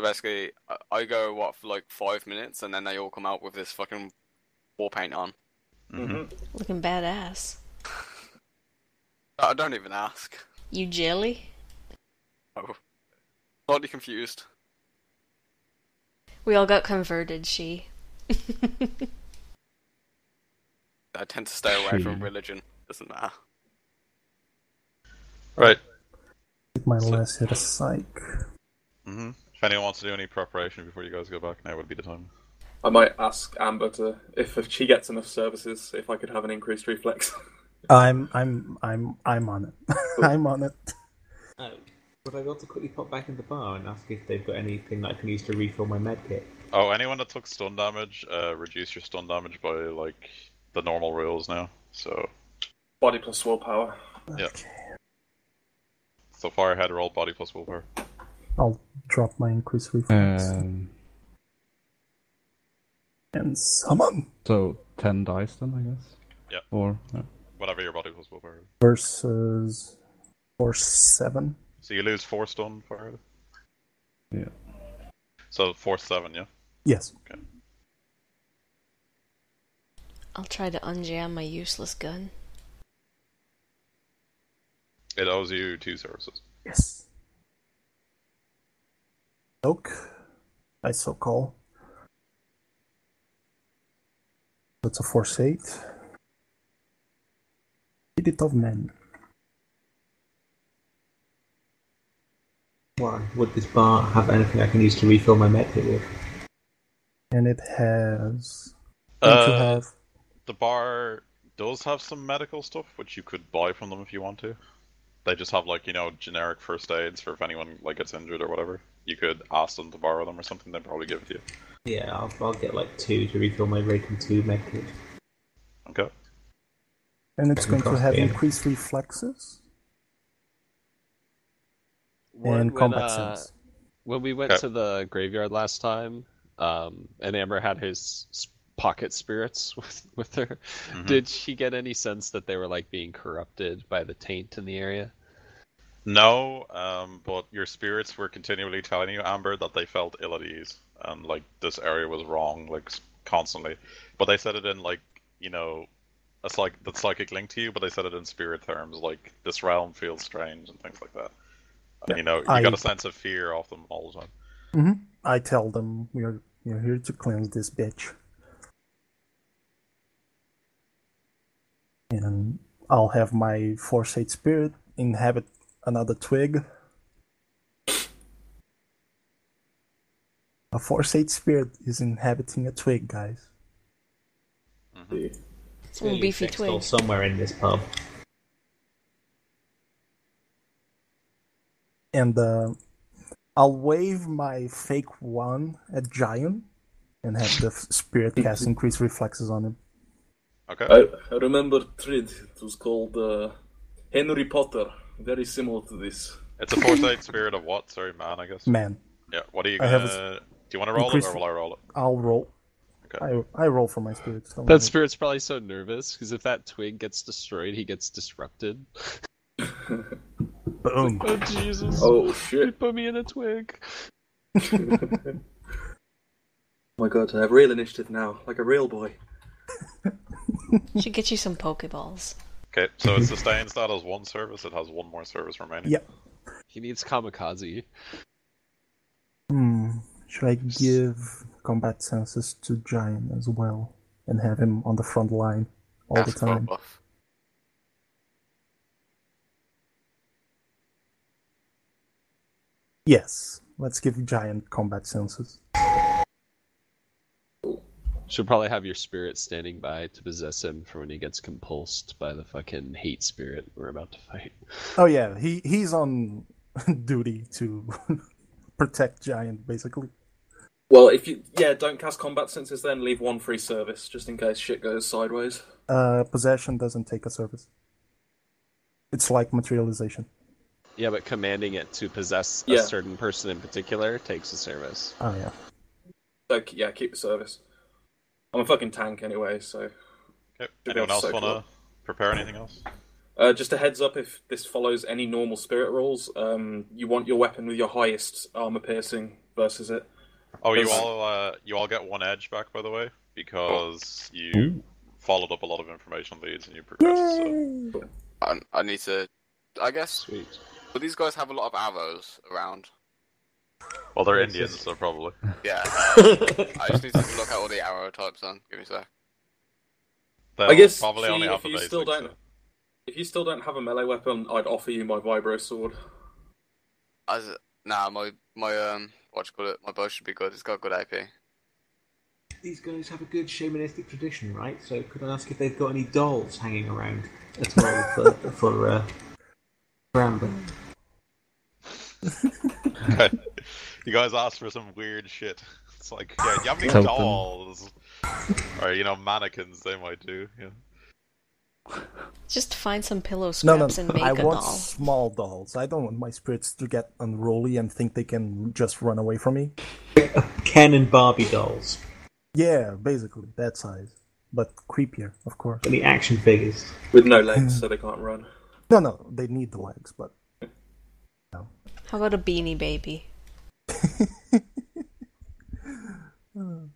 So basically, I go, what, for like 5 minutes, and then they all come out with this fucking war paint on. Looking badass. I don't even ask. You jelly? Oh. Slightly confused. We all got converted, she. I tend to stay away from religion. Doesn't matter. Right. My last hit of psych. If anyone wants to do any preparation before you guys go back, now would be the time. I might ask Amber to if she gets enough services, if I could have an increased reflex. I'm on it. I'm on it. Would I be able to quickly pop back in the bar and ask if they've got anything that I can use to refill my med kit? Oh, anyone that took stun damage, reduce your stun damage by like the normal rules now. So Body plus willpower. yeah. So firehead roll body plus willpower. I'll drop my increased reflex. And summon! So 10 dice then, I guess? Yeah. Or whatever your body plus willpower is. Versus... or 7. So you lose 4 stun firehead? Yeah. So 4-7, yeah? Yes. Okay. I'll try to unjam my useless gun. It owes you 2 services. Yes. Soak. I so call. That's a force 8. Edit of men. Why? Would this bar have anything I can use to refill my med kit with? And it has... Don't you have... The bar does have some medical stuff, which you could buy from them if you want to. They just have, like, you know, generic first aids for if anyone, like, gets injured or whatever. You could ask them to borrow them or something, they'd probably give it to you. Yeah, I'll get like 2 to refill my Rating 2 med kit. Okay. And it's going to have increased reflexes? And combat sense. When we went to the graveyard last time, and Amber had his pocket spirits with her, did she get any sense that they were like being corrupted by the taint in the area? No, but your spirits were continually telling you, Amber, that they felt ill at ease, and like this area was wrong, like constantly. But they said it in like, you know, the psychic link to you, but they said it in spirit terms, like this realm feels strange and things like that. And, you know, you got a sense of fear off them all the time. I tell them we're here to cleanse this bitch. And I'll have my Force 8 spirit inhabit another twig. A Force 8 spirit is inhabiting a twig, guys. It's a beefy twig. Somewhere in this pub. And I'll wave my fake one at Giant and have the spirit cast increased reflexes on him. Okay. I remember Trid. It was called Henry Potter. Very similar to this. It's a foresight spirit of what? Sorry, man, I guess. Man. Yeah, what are you gonna... Do you want to roll it, or will I roll it? I'll roll. Okay. I roll for my spirits. That spirit's probably so nervous, because if that twig gets destroyed, he gets disrupted. Boom. Oh, Jesus. Oh, shit. He put me in a twig. Oh my god, I have real initiative now, like a real boy. Should get you some Pokeballs. Okay, so it sustains that as 1 service, it has 1 more service remaining. Yep. He needs kamikaze. Should I give combat senses to Giant as well? And have him on the front line all the time? Yes. Let's give Giant combat senses. Should probably have your spirit standing by to possess him for when he gets compulsed by the fucking hate spirit we're about to fight. Oh yeah, he's on duty to protect Giant, basically. Well, if you don't cast combat senses, then leave 1 free service just in case shit goes sideways. Possession doesn't take a service. It's like materialization. Yeah, but commanding it to possess a certain person in particular takes a service. Oh yeah. So yeah, keep the service. I'm a fucking tank anyway, so... Okay, anyone else want to prepare anything else? Just a heads up, if this follows any normal spirit rules, you want your weapon with your highest armor piercing versus it. Oh, you Because- all get one edge back, by the way, because you followed up a lot of information leads and you progressed. So. I need to. I guess. Sweet. But these guys have a lot of arrows around. Well, they're Yes, Indians, yes. so probably. Yeah. I just need to look at all the arrow types then. Give me a sec. They'll I guess probably see, only have if the you basics. still don't, so. if you still don't have a melee weapon, I'd offer you my vibro sword. Nah, my what you call it? My bow should be good. It's got good AP. These guys have a good shamanistic tradition, right? So could I ask if they've got any dolls hanging around at all for Amber? You guys asked for some weird shit. It's like, yeah, you have any Totem. dolls? Or, mannequins they might do, yeah. Just find some pillow No, scraps and make I a want doll. small dolls. I don't want my spirits to get unruly and think they can just run away from me. Ken and Barbie dolls. Yeah, basically, that size. But creepier, of course. Any action figures. With no legs, so they can't run. No, they need the legs, but... How about a beanie baby? Oh,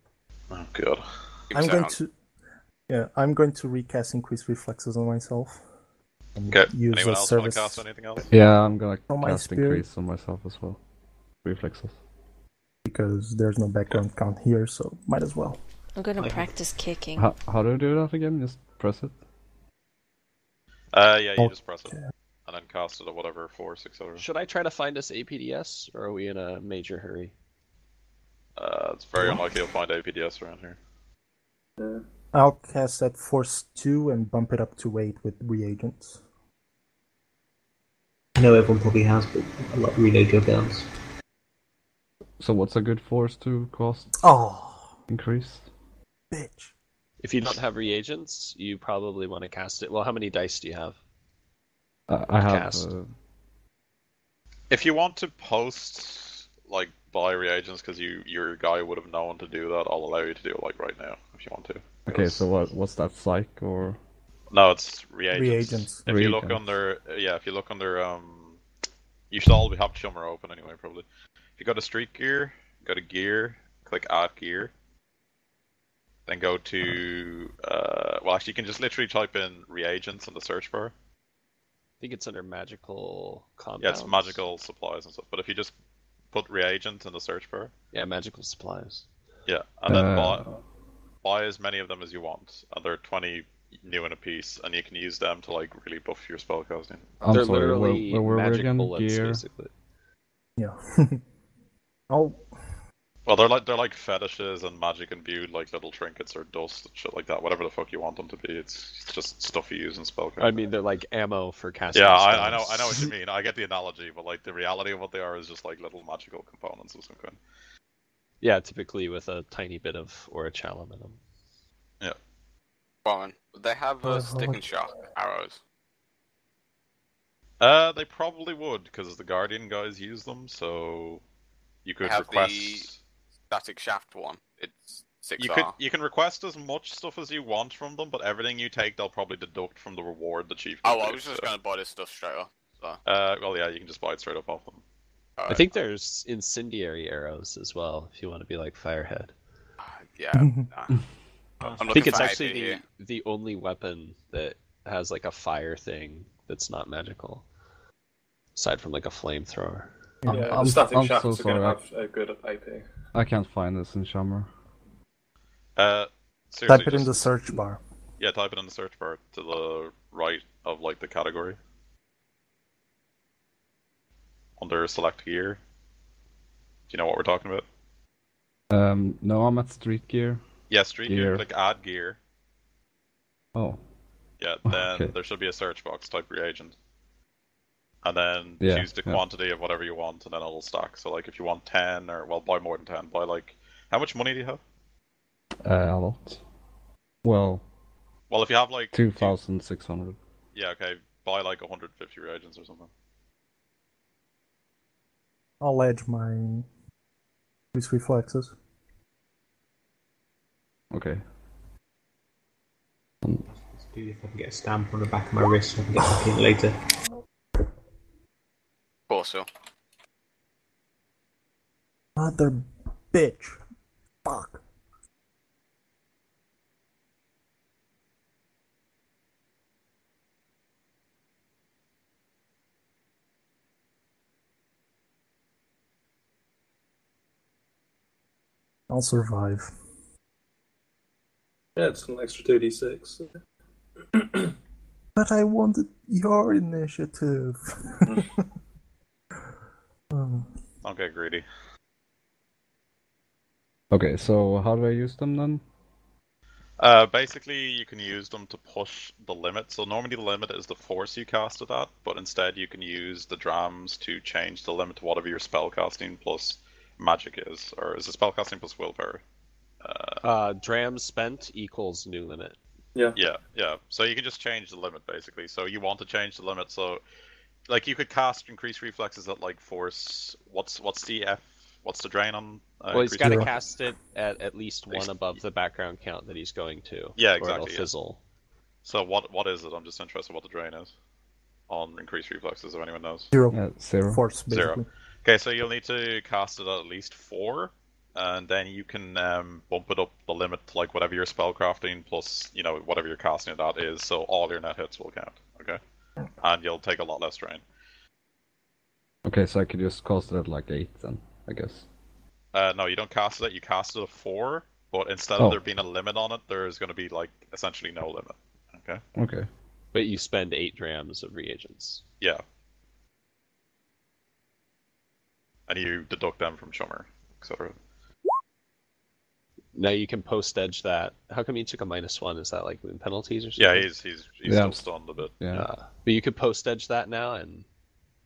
God. Give me a I'm sec, going hon. to... Yeah, I'm going to recast increased reflexes on myself. And Okay, use anyone a else want to service cast anything else? Yeah, I'm gonna Oh, my cast spirit. increase on myself as well. Reflexes. because there's no background count here, so might as well. I'm gonna I- practice kicking. How do you do that again? Just press it? Yeah, you Oh, just press it. And then cast it at whatever, 4, 6 hours. Should I try to find us APDS, or are we in a major hurry? It's very unlikely you'll find APDS around here. I'll cast at force 2 and bump it up to 8 with reagents. I know everyone probably has, but a lot reload your guns. So what's a good force to cost Oh, increase? bitch. If you don't have reagents, you probably want to cast it. Well, how many dice do you have? I have... Cast. If you want to post, buy reagents, because your guy would have known to do that, I'll allow you to do it, right now, if you want to. Okay, so what's that, psych or... No, it's reagents. Reagents. If you look Reagents. under, you should all have Chummer open anyway, probably. If you go to Street Gear, go to Gear, click Add Gear, then go to, actually you can just literally type in reagents in the search bar. I think it's under magical compounds. Yeah, it's magical supplies and stuff, but if you just put reagents in the search bar, Yeah, magical supplies. yeah, and then Uh, buy as many of them as you want, and they're 20 new in a piece, and you can use them to really buff your spellcasting. I'm They're sorry, literally where were we magic again? bullets, Gear? basically. Yeah. Oh, Well, they're like fetishes and magic imbued little trinkets or dust and shit like that. Whatever the fuck you want them to be, it's just stuff you use in spellcasting. I mean, they're like ammo for casting. yeah, I know spells. what you mean. I get the analogy, but the reality of what they are is just little magical components of some kind. Yeah, typically with a tiny bit of Orichalum in them. Warren, they have Oh, stick like- and shock arrows. They probably would because the Guardian guys use them, so you They could have request. the static shaft one. It's 6 You can request as much stuff as you want from them, but everything you take they'll probably deduct from the reward the chief. Oh, gives I you, was just so. gonna buy this stuff straight up. So. Well, yeah, you can just buy it straight up off them. I think there's incendiary arrows as well, if you want to be like Firehead. Yeah. I'm I looking think it's for actually AP here. the only weapon that has a fire thing that's not magical, aside from a flamethrower. Yeah, I'm the static I'm shafts so are going sorry. to have a good AP. I can't find this in Shammer. Seriously, type it in just- the search bar. Yeah, type it in the search bar to the right of the category. Under select gear. Do you know what we're talking about? No, I'm at Street Gear. Yeah, street gear. Gear. Click add gear. Oh, Yeah, then Okay. there should be a search box, type reagent. And then Yeah, choose the yeah. quantity of whatever you want, and then it'll stack. So if you want 10, or buy more than 10. Buy how much money do you have? a lot. Well, Well, if you have 2,600. yeah, okay, buy 150 reagents or something. I'll edge my increased reflexes. Okay. Dude, if I can get a stamp on the back of my wrist, so I can get back in later. Of course, Phil. Mother bitch. Fuck. I'll survive. Yeah, it's an extra 2d6. But I wanted your initiative. Don't get greedy. Okay, so how do I use them then? Basically, you can use them to push the limit. So normally the limit is the force you cast it at, but instead you can use the drams to change the limit to whatever your spellcasting plus magic is. Or is it spellcasting plus willpower? Dram spent equals new limit. Yeah. Yeah. So you can just change the limit, basically. So you want to change the limit, so... Like, you could cast increased reflexes at, like, force... What's the F... What's the drain on... Well, he's got to reflex? cast it at least one above the background count that he's going to. Yeah, Or exactly, it'll yeah. fizzle. So what is it? I'm just interested in what the drain is on increased reflexes, if anyone knows. 0. 0. Force, basically. 0. Okay, so you'll need to cast it at least 4, and then you can bump it up the limit to like whatever your spellcrafting plus, you know, whatever you're casting it at is, so all your net hits will count, okay? And you'll take a lot less drain. Okay, so I could just cast it at like 8 then, I guess. No, you don't cast it at, you cast it at 4, but instead of there being a limit on it, there's going to be like essentially no limit, okay? Okay. But you spend 8 drams of reagents. Yeah. And you deduct them from Shummer, etc. Now you can post edge that. How come you took a -1? Is that like moon penalties or Yeah, something? he's Yeah. still stunned a bit. Yeah. But you could post edge that now and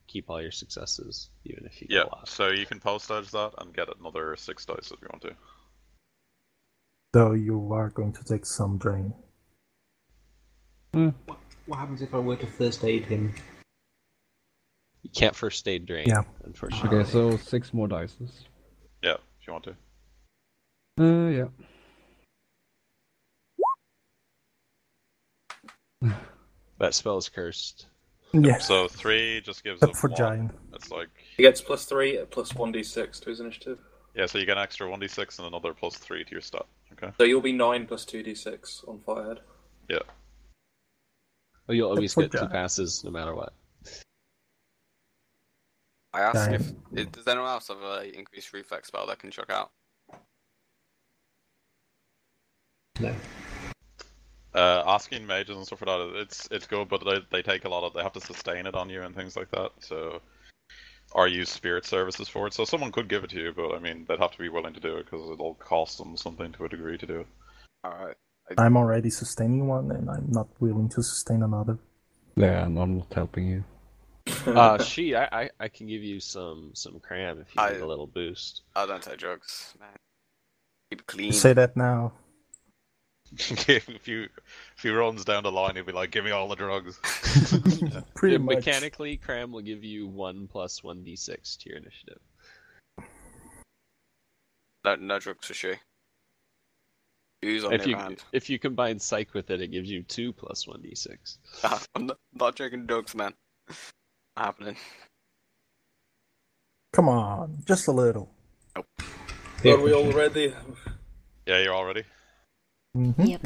keep all your successes, even if you Yeah, go off. so you can post edge that and get another 6 dice if you want to. Though you are going to take some drain. What happens if I were to first aid him? You can't first aid drain, Yeah. unfortunately. Okay, so 6 more dices. Yeah, if you want to. Yeah. That spell is cursed. Yeah. So 3 just gives Except him for 1. Giant. It's like... He gets +3 at +1d6 to his initiative. Yeah, so you get an extra 1d6 and another +3 to your stat. Okay. So you'll be 9 plus 2d6 on Firehead. Yeah. Oh, you'll always for get 2 Giant. passes no matter what. I asked Giant. does anyone else have an increased reflex spell that can chuck out? No. Asking mages and stuff for that, it's good, but they take a lot of... They have to sustain it on you and things like that, so... Or use spirit services for it, so someone could give it to you, but I mean, they'd have to be willing to do it, because it'll cost them something to a degree to do it. Alright. I'm already sustaining one, and I'm not willing to sustain another. Yeah, and I'm not helping you. I can give you some cram if you need a little boost. I don't take drugs, man. Keep it clean. You say that now. if he runs down the line, he'll be like, "Give me all the drugs." Pretty Yeah, much. mechanically, cram will give you 1 plus 1d6 to your initiative. No drugs for sure. Booze on If the you other hand. if you combine psych with it, it gives you 2 plus 1d6. I'm not drinking drugs, man. Not happening. Come on, just a little. Are we all ready? Yeah, you're all ready? Mm-hmm. Yep.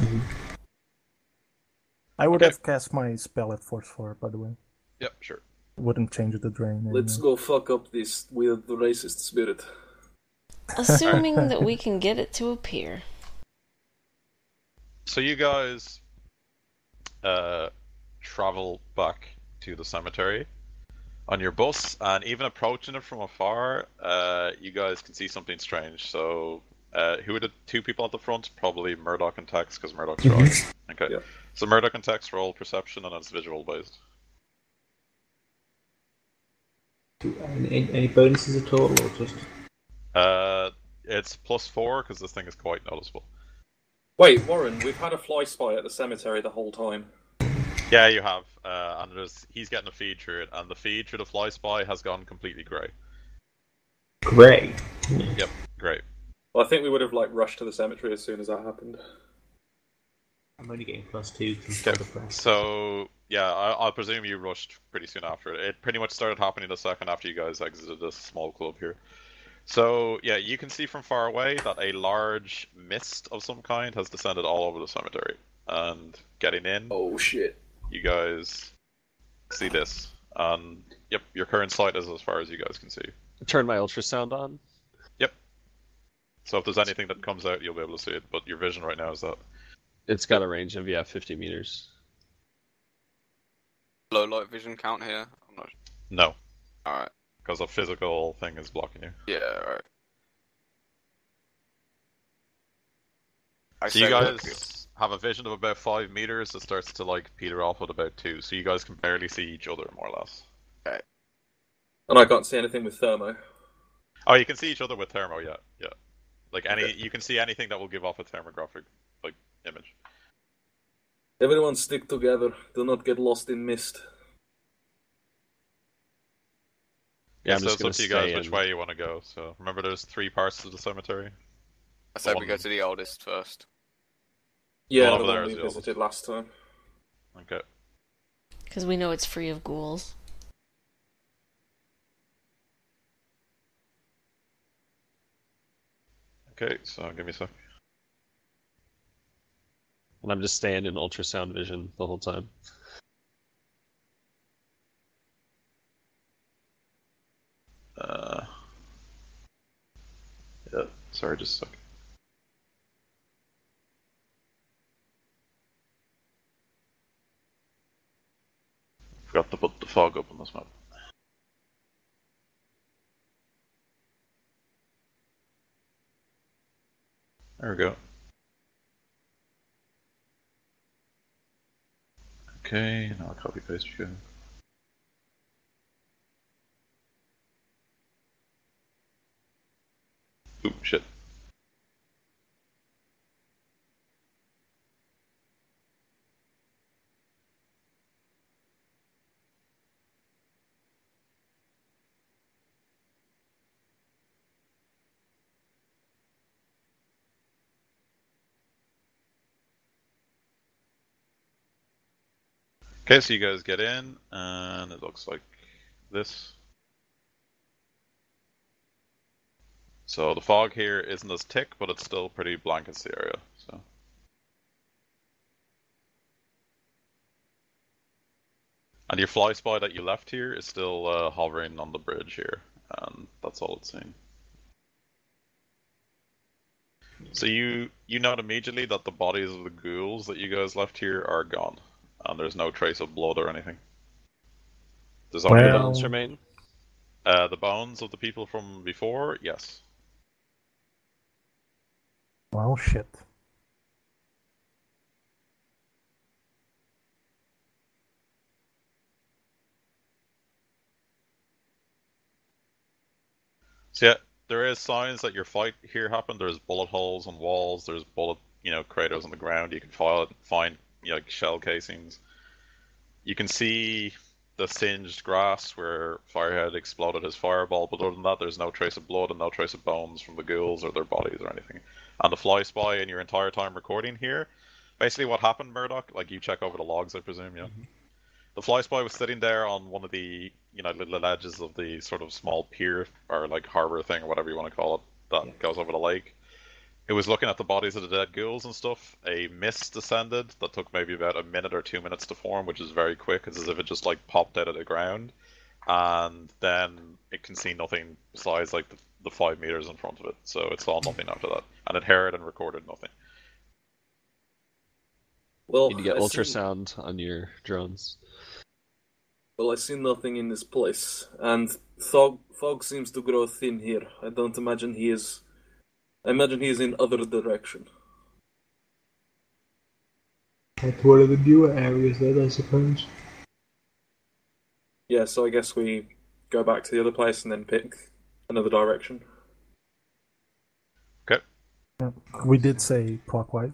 I would Okay. have cast my spell at Force 4, by the way. Yep, sure. Wouldn't change the drain. Let's go fuck up this weird racist spirit. Assuming that we can get it to appear. So you guys travel back to the cemetery on your bus, and even approaching it from afar, you guys can see something strange. So, who are the 2 people at the front? Probably Murdoch and Tex, because Murdoch's driving. Okay. Yeah. So Murdoch and Tex roll perception, and it's visual based. Any bonuses at all, or just? It's +4 because this thing is quite noticeable. Wait, Warren, we've had a fly spy at the cemetery the whole time. Yeah, you have, and he's getting a feed through it, and the feed through the fly spy has gone completely grey. Grey. Yep, great. Well, I think we would have rushed to the cemetery as soon as that happened. I'm only getting +2 from Okay, the press. so yeah, I'll presume you rushed pretty soon after it. It pretty much started happening the second after you guys exited this small club here. So yeah, you can see from far away that a large mist of some kind has descended all over the cemetery. And getting in, Oh shit. you guys see this. And yep, your current sight is as far as you guys can see. Turn my ultrasound on. Yep. So if there's anything that comes out, you'll be able to see it. But your vision right now is that. It's got a range of 50 meters. Low light vision count here? I'm not. No, Alright. because a physical thing is blocking you. Yeah, alright. So you guys have a vision of about 5 meters that starts to like peter off at about 2. So you guys can barely see each other, more or less. Okay. And I can't see anything with thermo. Oh, you can see each other with thermo, yeah. Like Okay. you can see anything that will give off a thermographic like image. Everyone stick together. Do not get lost in mist. Yeah, I'm so just it's gonna up to you guys stay which in. way you want to go. So remember, there's 3 parts to the cemetery. I said we one- go to the oldest first. Yeah, One the over there one is we the visited last time. Okay. Because we know it's free of ghouls. Okay, so give me a sec. And I'm just staying in ultrasound vision the whole time. Yeah, sorry, just a sec. Forgot to put the fog up on this map. There we go. Okay, now I'll copy paste again. Oop, shit. Okay, so you guys get in, and it looks like this. So the fog here isn't as thick, but it still pretty blankets the area. So. And your fly spy that you left here is still hovering on the bridge here, and that's all it's seeing. So you note immediately that the bodies of the ghouls that you guys left here are gone, and there's no trace of blood or anything. There's only Well- Bones remain. the bones of the people from before, yes. Well, shit. So yeah, there is signs that your fight here happened. There's bullet holes on walls. There's bullet, craters on the ground. You can find like shell casings. You can see the singed grass where Firehead exploded his fireball, but other than that, there's no trace of blood and no trace of bones from the ghouls or their bodies or anything. And the fly spy in your entire time recording here, basically what happened, Murdoch, like you check over the logs, I presume, yeah? Mm-hmm. The fly spy was sitting there on one of the, little edges of the sort of small pier, or like harbor thing, or whatever you want to call it, that goes over the lake. It was looking at the bodies of the dead ghouls and stuff. A mist descended that took maybe about a minute or 2 minutes to form, which is very quick. It's as if it just like popped out of the ground, and then it can see nothing besides like the 5 meters in front of it. So it saw nothing after that, and it heard and recorded nothing. Well, You need to get I ultrasound on your drones. I see nothing in this place, and fog seems to grow thin here. I don't imagine he is. I imagine he is in other direction. Head to one of the newer areas then, I suppose. Yeah, so I guess we go back to the other place and then pick another direction. Okay. Yeah. We did say clockwise.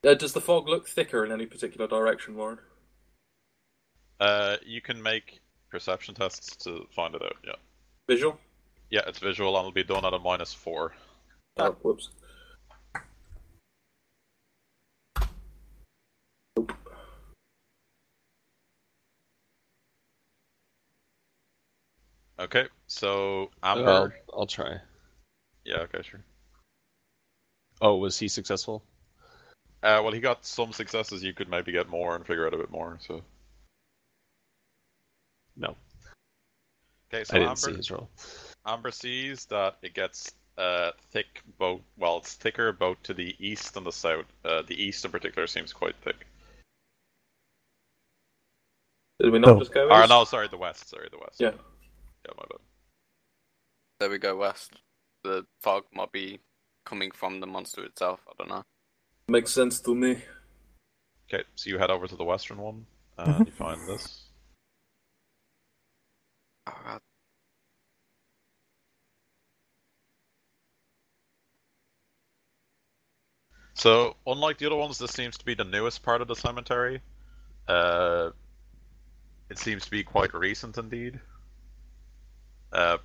Does the fog look thicker in any particular direction, Warren? You can make perception tests to find it out, yeah. Visual? Yeah, it's visual and it'll be done at a -4. Oh, whoops. Okay, so Amber. I'll try. Yeah, okay, sure. Oh, was he successful? Well, he got some successes. You could maybe get more and figure out a bit more. So. No. Okay, so I didn't see his roll. Amber sees that it gets thick both. Well, it's thicker both to the east and the south. The east in particular seems quite thick. Did we not just go east? No, sorry, the west. Sorry, the west. Yeah. Yeah, my bad. There we go west. The fog might be coming from the monster itself. I don't know. Makes sense to me. Okay, so you head over to the western one, and you find this. Oh, God. So, unlike the other ones, this seems to be the newest part of the cemetery. It seems to be quite recent indeed.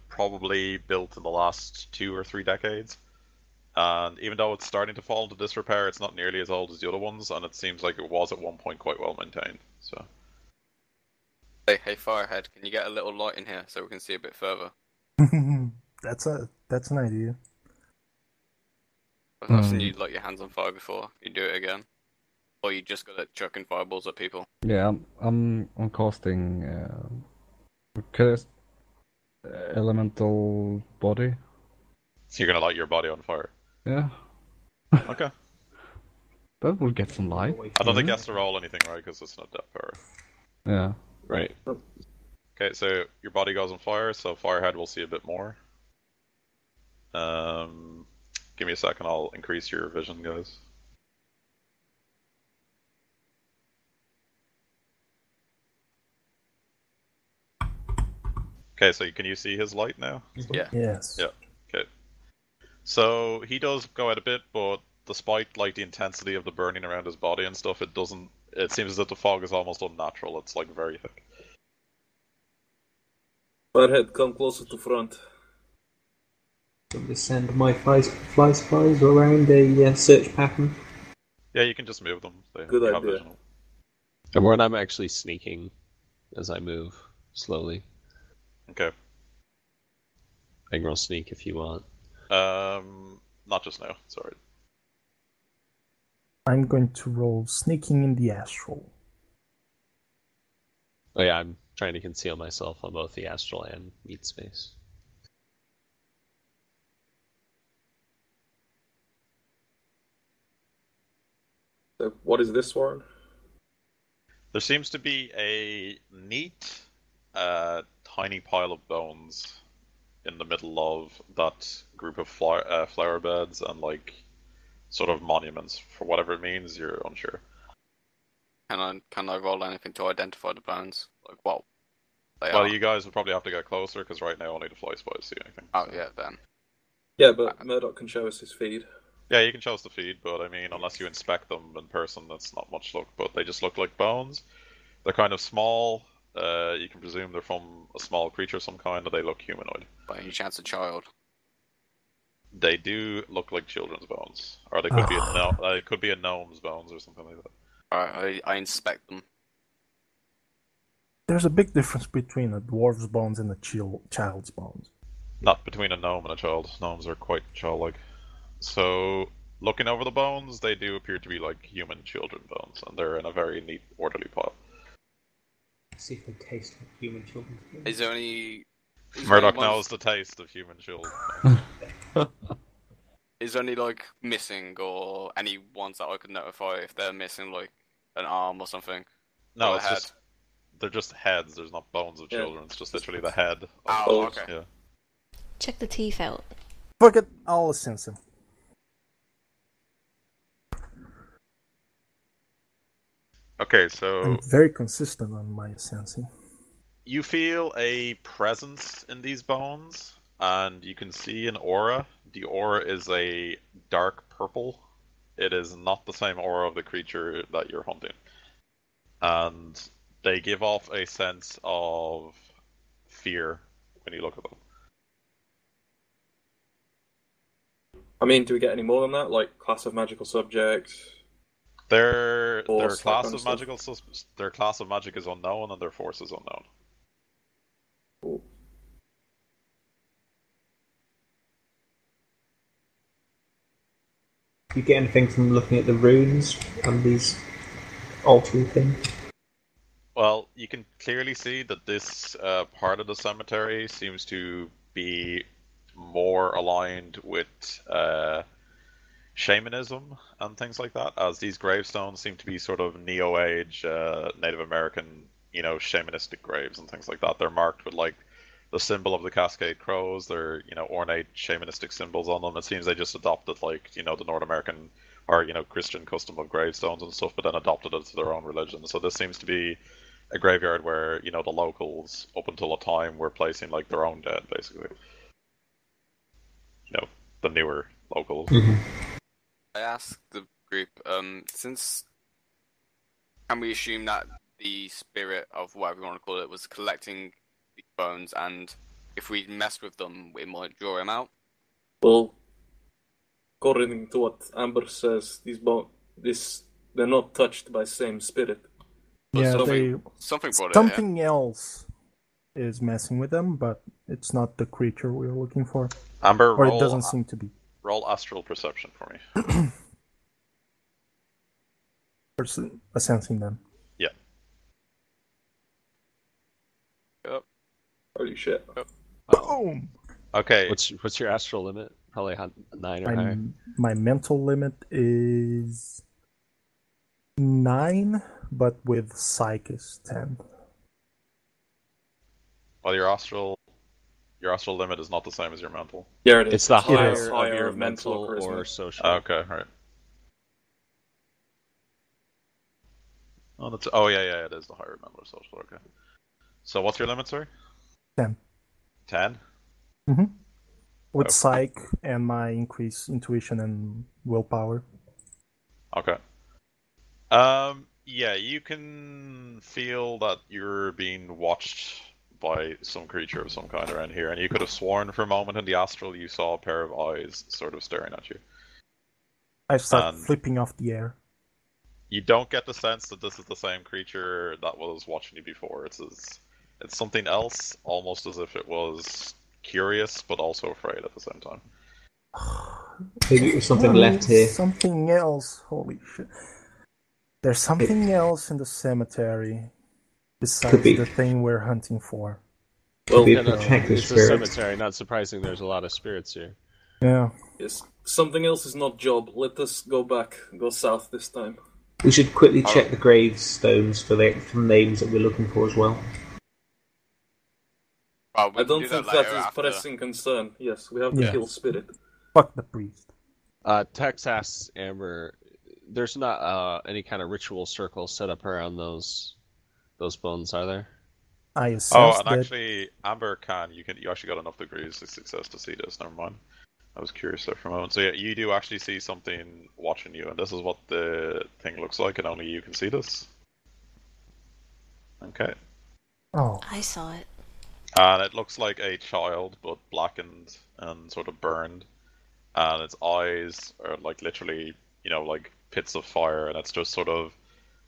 Probably built in the last 2 or 3 decades. And even though it's starting to fall into disrepair, it's not nearly as old as the other ones, and it seems like it was at one point quite well maintained. So. Hey, Firehead, can you get a little light in here so we can see a bit further? That's an idea. I've not seen you light your hands on fire before. You do it again, or you just got at chucking fireballs at people. Yeah, I'm casting elemental body. So you're gonna light your body on fire? Yeah. Okay. That will get some light. I don't think he has to roll anything, right? Because it's not death power. Yeah. Right. Okay, so your body goes on fire, so Firehead will see a bit more. Give me a second, I'll increase your vision, guys. Okay, so can you see his light now? Yeah. Yes. Yeah. Okay. So he does go out a bit, but despite like the intensity of the burning around his body and stuff, it doesn't. It seems as if the fog is almost unnatural. It's like very thick. Firehead, come closer to front. I'm just send my fly spies around a search pattern. Yeah, you can just move them. Good you have idea. vision. And when I'm actually sneaking as I move slowly. Okay. I can roll sneak if you want. Not just now. Sorry. I'm going to roll sneaking in the astral. Oh yeah, I'm trying to conceal myself on both the astral and meat space. So what is this one? There seems to be a neat, tiny pile of bones in the middle of that group of flower beds and like sort of monuments. For whatever it means, you're unsure. Can I roll anything to identify the bones? Like what they Well, are? you guys will probably have to get closer because right now only the fly spies see anything. Oh so. yeah, then. Yeah, but Murdoch can show us his feed. Yeah, you can show us the feed, but I mean, unless you inspect them in person, that's not much look. But they just look like bones. They're kind of small. You can presume they're from a small creature of some kind, but they look humanoid. By any chance, a child? They do look like children's bones, or they could be it could be a gnome's bones or something like that. Alright, I inspect them. There's a big difference between a dwarf's bones and a child's bones. Not between a gnome and a child. Gnomes are quite childlike. So, looking over the bones, they do appear to be like human children bones, and they're in a very neat, orderly pile. See if they taste like human children. Is there any? Murdoch knows the taste of human children. Is there any like missing or any ones that I could notify if they're missing like an arm or something? No, or it's a head? just they're just heads. There's not bones of children. It's just literally the head. Of Oh, okay. Yeah. Check the teeth out. Fuck it, I'll sense him. Okay, so I'm very consistent on my sensing. you feel a presence in these bones, and you can see an aura. The aura is a dark purple. It is not the same aura of the creature that you're hunting. And they give off a sense of fear when you look at them. I mean, do we get any more than that? Like class of magical subject? Their Force, that class kind of of magical their class of magic is unknown, and their force is unknown. Cool. Do you get anything from looking at the runes and these altering things? Well, you can clearly see that this part of the cemetery seems to be more aligned with shamanism and things like that, as these gravestones seem to be sort of Neo-Age Native American, shamanistic graves and things like that. They're marked with like the symbol of the Cascade Crows. They're ornate shamanistic symbols on them. It seems they just adopted like the North American or Christian custom of gravestones and stuff, but then adopted it to their own religion. So this seems to be a graveyard where the locals up until a time were placing like their own dead, basically. The newer locals. Mm-hmm. I asked the group, since can we assume that the spirit of whatever you want to call it was collecting the bones, and if we mess with them, we might draw him out? Well, according to what Amber says, they're not touched by same spirit. But Yeah, something brought it something else is messing with them, but it's not the creature we're looking for. Amber, Or it doesn't seem to be. roll astral perception for me. A sensing them. Yeah. Yep. Holy shit. Boom! Okay. What's your astral limit? Probably 9 or higher. My mental limit is 9, but with psych is 10. Well, your astral limit is not the same as your mental. Yeah, it is. It's the higher higher of your of mental charisma. or social. Okay, right. Oh, yeah, it is the higher mental or social. Okay. So what's your limit, sorry? 10. 10? Mm-hmm. With Okay. psych and my increased intuition and willpower. Okay. Yeah, you can feel that you're being watched by some creature of some kind around here, and you could have sworn for a moment in the astral you saw a pair of eyes sort of staring at you. I start And- flipping off the air. You don't get the sense that this is the same creature that was watching you before. It's something else, almost as if it was curious but also afraid at the same time. Maybe it was something left here. Something else. Holy shit. There's something else in the cemetery besides Could be. the thing we're hunting for. Could be Yeah, a no, protective it's a spirit. cemetery. Not surprising. There's a lot of spirits here. Yeah. Yes. Something else is not job. Let us go south this time. We should quickly check the gravestones for the names that we're looking for as well. Well, we I can don't do think that that later is after. pressing concern. Yes, we have to Yeah. kill spirit. Fuck the priest. Tex asks Amber, "There's not any kind of ritual circle set up around those bones, are there?" I Oh, assessed and that. actually, Amber you actually got enough degrees of success to see this. Never mind. I was curious there for a moment. So yeah, you do actually see something watching you, and this is what the thing looks like, and only you can see this. Okay. Oh, I saw it. And it looks like a child, but blackened and sort of burned. And its eyes are like literally, like pits of fire, and it's just sort of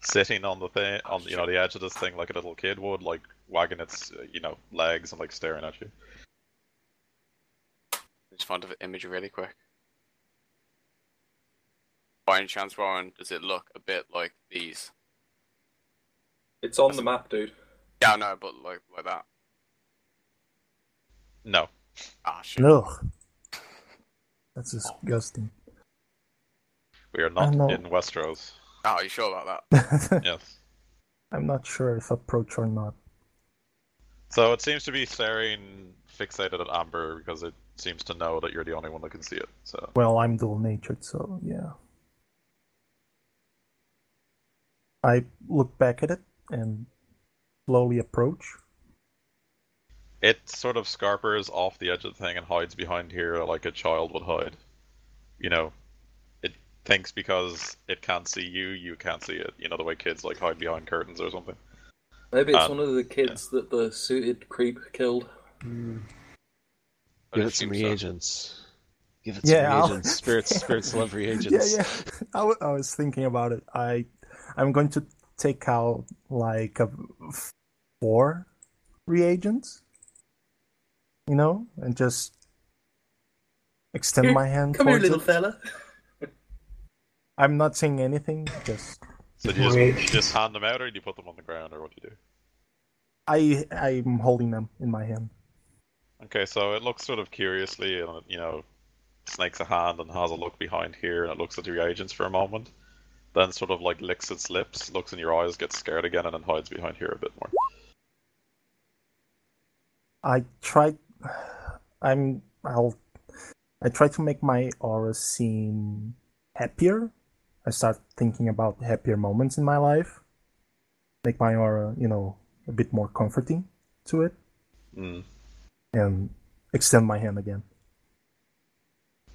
sitting on the thing, on the edge of this thing, like a little kid would, like wagging its, legs and like staring at you. Just find an image really quick. By any chance, Warren, does it look a bit like these? It's on the map, dude. Yeah, no, but like that. No. Ah, shit. ugh. That's disgusting. We are not know. in Westeros. Oh, are you sure about that? Yes. I'm not sure if approach or not. So it seems to be staring fixated at Amber because it seems to know that you're the only one that can see it. So Well, I'm dual-natured, so yeah. I look back at it and slowly approach. it sort of scarpers off the edge of the thing and hides behind here like a child would hide. It thinks because it can't see you, you can't see it. The way kids like hide behind curtains or something. Maybe it's one of the kids that the suited creep killed. Give it some reagents. Give it Yeah, some I'll- reagents. Spirits love reagents. Yeah. I was thinking about it. I'm going to take out like 4 reagents, and just extend my hand Come here, towards little it. fella. I'm not saying anything. Just So do you just hand them out, or do you put them on the ground, or what do you do? I'm holding them in my hand. Okay, so it looks sort of curiously, and snakes a hand and has a look behind here, and it looks at the reagents for a moment. Then sort of like licks its lips, looks in your eyes, gets scared again, and then hides behind here a bit more. I try to make my aura seem happier. I start thinking about happier moments in my life. Make my aura, a bit more comforting to it. Mm. And extend my hand again.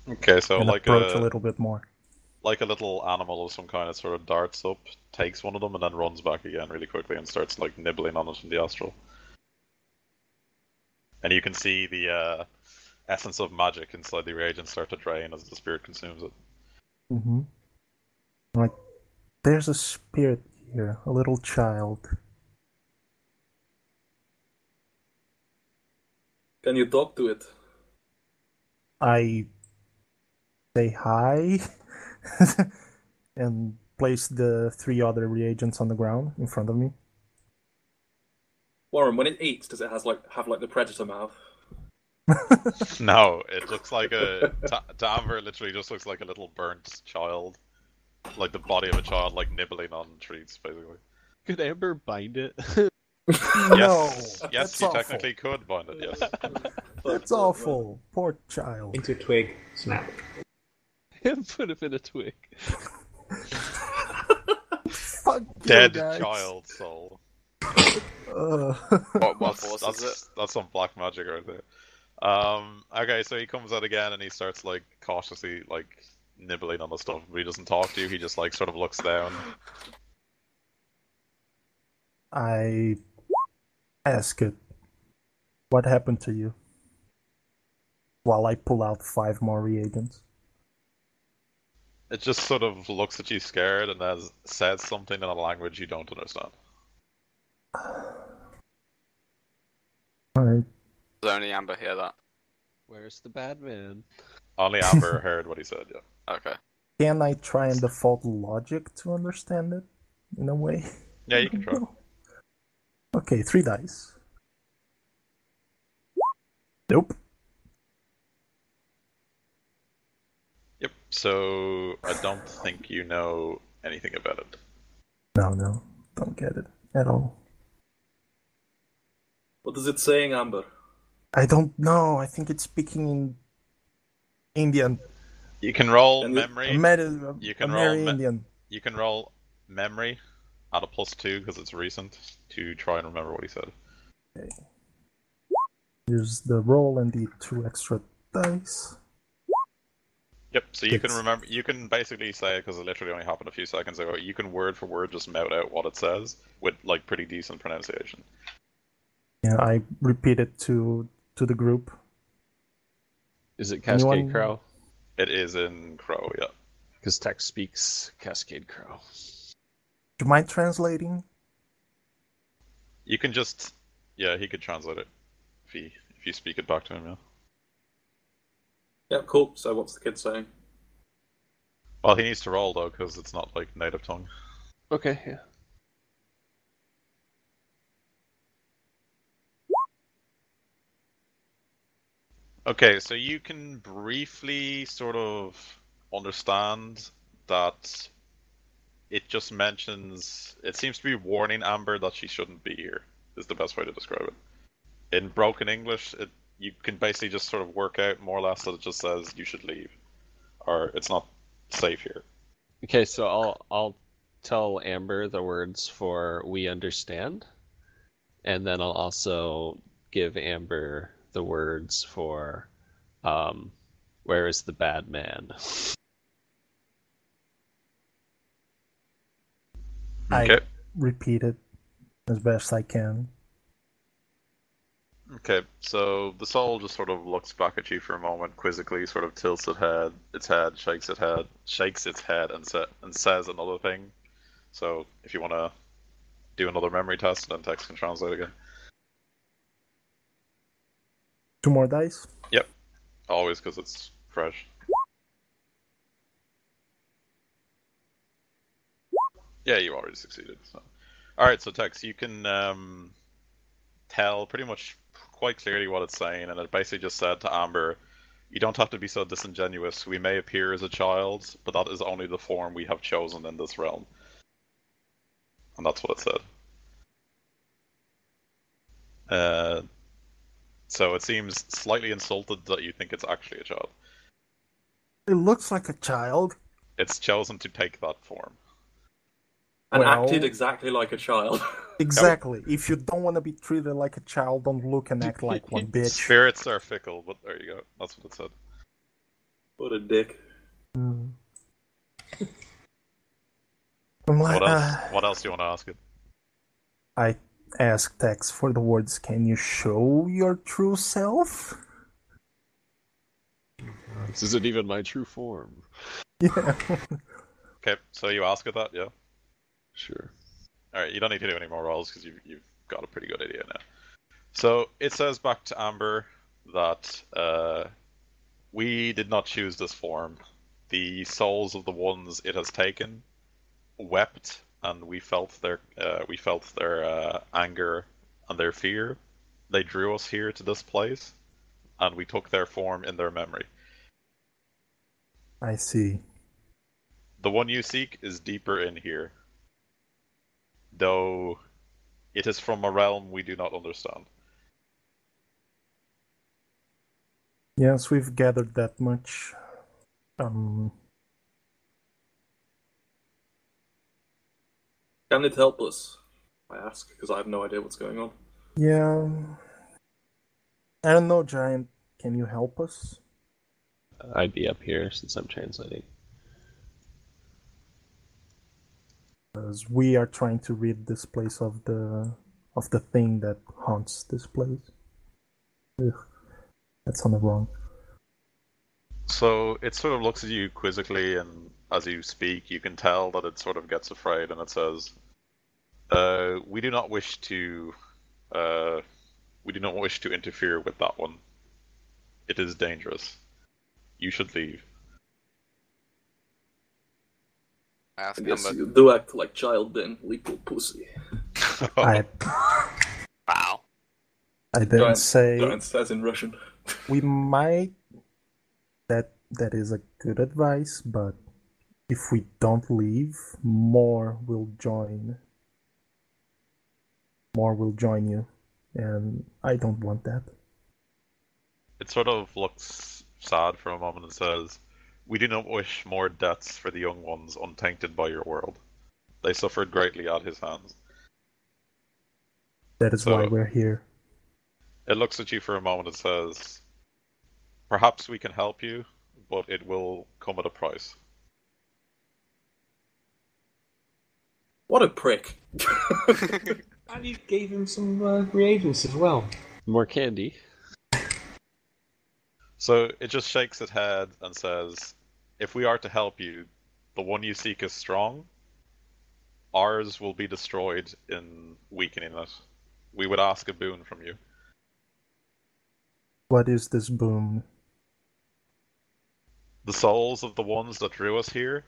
Okay, so and like approach a little bit more. Like a little animal of some kind that sort of darts up, takes one of them, and then runs back again really quickly and starts like nibbling on it in the astral. And you can see the essence of magic inside the reagent start to drain as the spirit consumes it. Mm-hmm. Like, there's a spirit here, a little child. Can you talk to it? I say hi and place the 3 other reagents on the ground in front of me. Warren, when it eats, does it have the predator mouth? No, it looks like to Amber, it literally just looks like a little burnt child. Like the body of a child, like nibbling on treats, basically. Could Amber bind it? Yes, you technically could bind it, yes. That's awful. Poor child. Into a twig, snap. Put him in a twig. Fuck Dead you guys. child soul. What force is it? That's some black magic right there. Okay, so he comes out again and he starts like cautiously like nibbling on the stuff, but he doesn't talk to you, he just like sort of looks down. I ask it, what happened to you? While I pull out 5 more reagents. It just sort of looks at you scared and then says something in a language you don't understand. Alright. Does only Amber hear that? Where's the bad man? Only Amber heard what he said, yeah. Okay. Can I try and default logic to understand it? In a way? Yeah, you can try. Okay, 3 dice. Nope. Yep, so I don't think you know anything about it. No, don't get it at all. What is it saying, Amber? I don't know. I think it's speaking in Indian. You can roll memory. You can roll Indian. You can roll memory at a +2 because it's recent to try and remember what he said. Okay. Here's the roll and the 2 extra dice. Yep, so you can remember, you can basically say, because it literally only happened a few seconds ago, you can word for word just mouth out what it says with like pretty decent pronunciation. Yeah, I repeat it to the group. Is it Cascade Crow? It is in Crow, yeah. Because text speaks Cascade Crow. Do you mind translating? You can just, yeah, he could translate it if you speak it back to him, yeah. Yeah, cool. So what's the kid saying? Well, he needs to roll though, because it's not like native tongue. Okay, yeah. Okay, so you can briefly sort of understand that it just mentions, it seems to be warning Amber that she shouldn't be here, is the best way to describe it. In broken English, you can basically just sort of work out more or less that it just says you should leave, or it's not safe here. Okay, so I'll tell Amber the words for "we understand," and then I'll also give Amber the words for "where is the bad man." Okay. I repeat it as best I can. Okay, so the soul just sort of looks back at you for a moment, quizzically, sort of tilts its head, shakes its head, and says another thing. So if you want to do another memory test, then text can translate again. 2 more dice? Yep, always because it's fresh. Yeah, you already succeeded. So. Alright, so Tex, you can tell pretty much quite clearly what it's saying, and it basically just said to Amber, you don't have to be so disingenuous. We may appear as a child, but that is only the form we have chosen in this realm. And that's what it said. So it seems slightly insulted that you think it's actually a child. It looks like a child. It's chosen to take that form. And Well- acted exactly like a child. Exactly. If you don't want to be treated like a child, don't look and act like one, bitch. Spirits are fickle, but there you go. That's what it said. What a dick. Mm. I'm like, What else do you want to ask it? I asked Tex for the words, can you show your true self? This isn't even my true form. Yeah. Okay, so you ask it that, yeah? Sure. Alright, you don't need to do any more rolls because you've got a pretty good idea now. So it says back to Amber that we did not choose this form. The souls of the ones it has taken wept, and we felt their anger and their fear. They drew us here to this place, and we took their form in their memory. I see. The one you seek is deeper in here, though it is from a realm we do not understand. Yes, we've gathered that much. Can it help us? I ask, because I have no idea what's going on. Yeah. I don't know, Giant. Can you help us? I'd be up here since I'm translating. Because we are trying to rid this place of the thing that haunts this place. Ugh, that sounded wrong. So it sort of looks at you quizzically, and as you speak, you can tell that it sort of gets afraid, and it says, "We do not wish to, interfere with that one. It is dangerous. You should leave." I ask I guess Amber. you do act like child then, little pussy. I Wow. didn't say Giant says in Russian. we might. That is a good advice, but if we don't leave, more will join. More will join you, and I don't want that. It sort of looks sad for a moment and says, "We do not wish more deaths for the young ones untainted by your world. They suffered greatly at his hands." That is why we're here. It looks at you for a moment and says, "Perhaps we can help you, but it will come at a price." What a prick. And you gave him some reagents as well. More candy. So it just shakes its head and says, "If we are to help you, the one you seek is strong. Ours will be destroyed in weakening it. We would ask a boon from you." What is this boon? The souls of the ones that drew us here,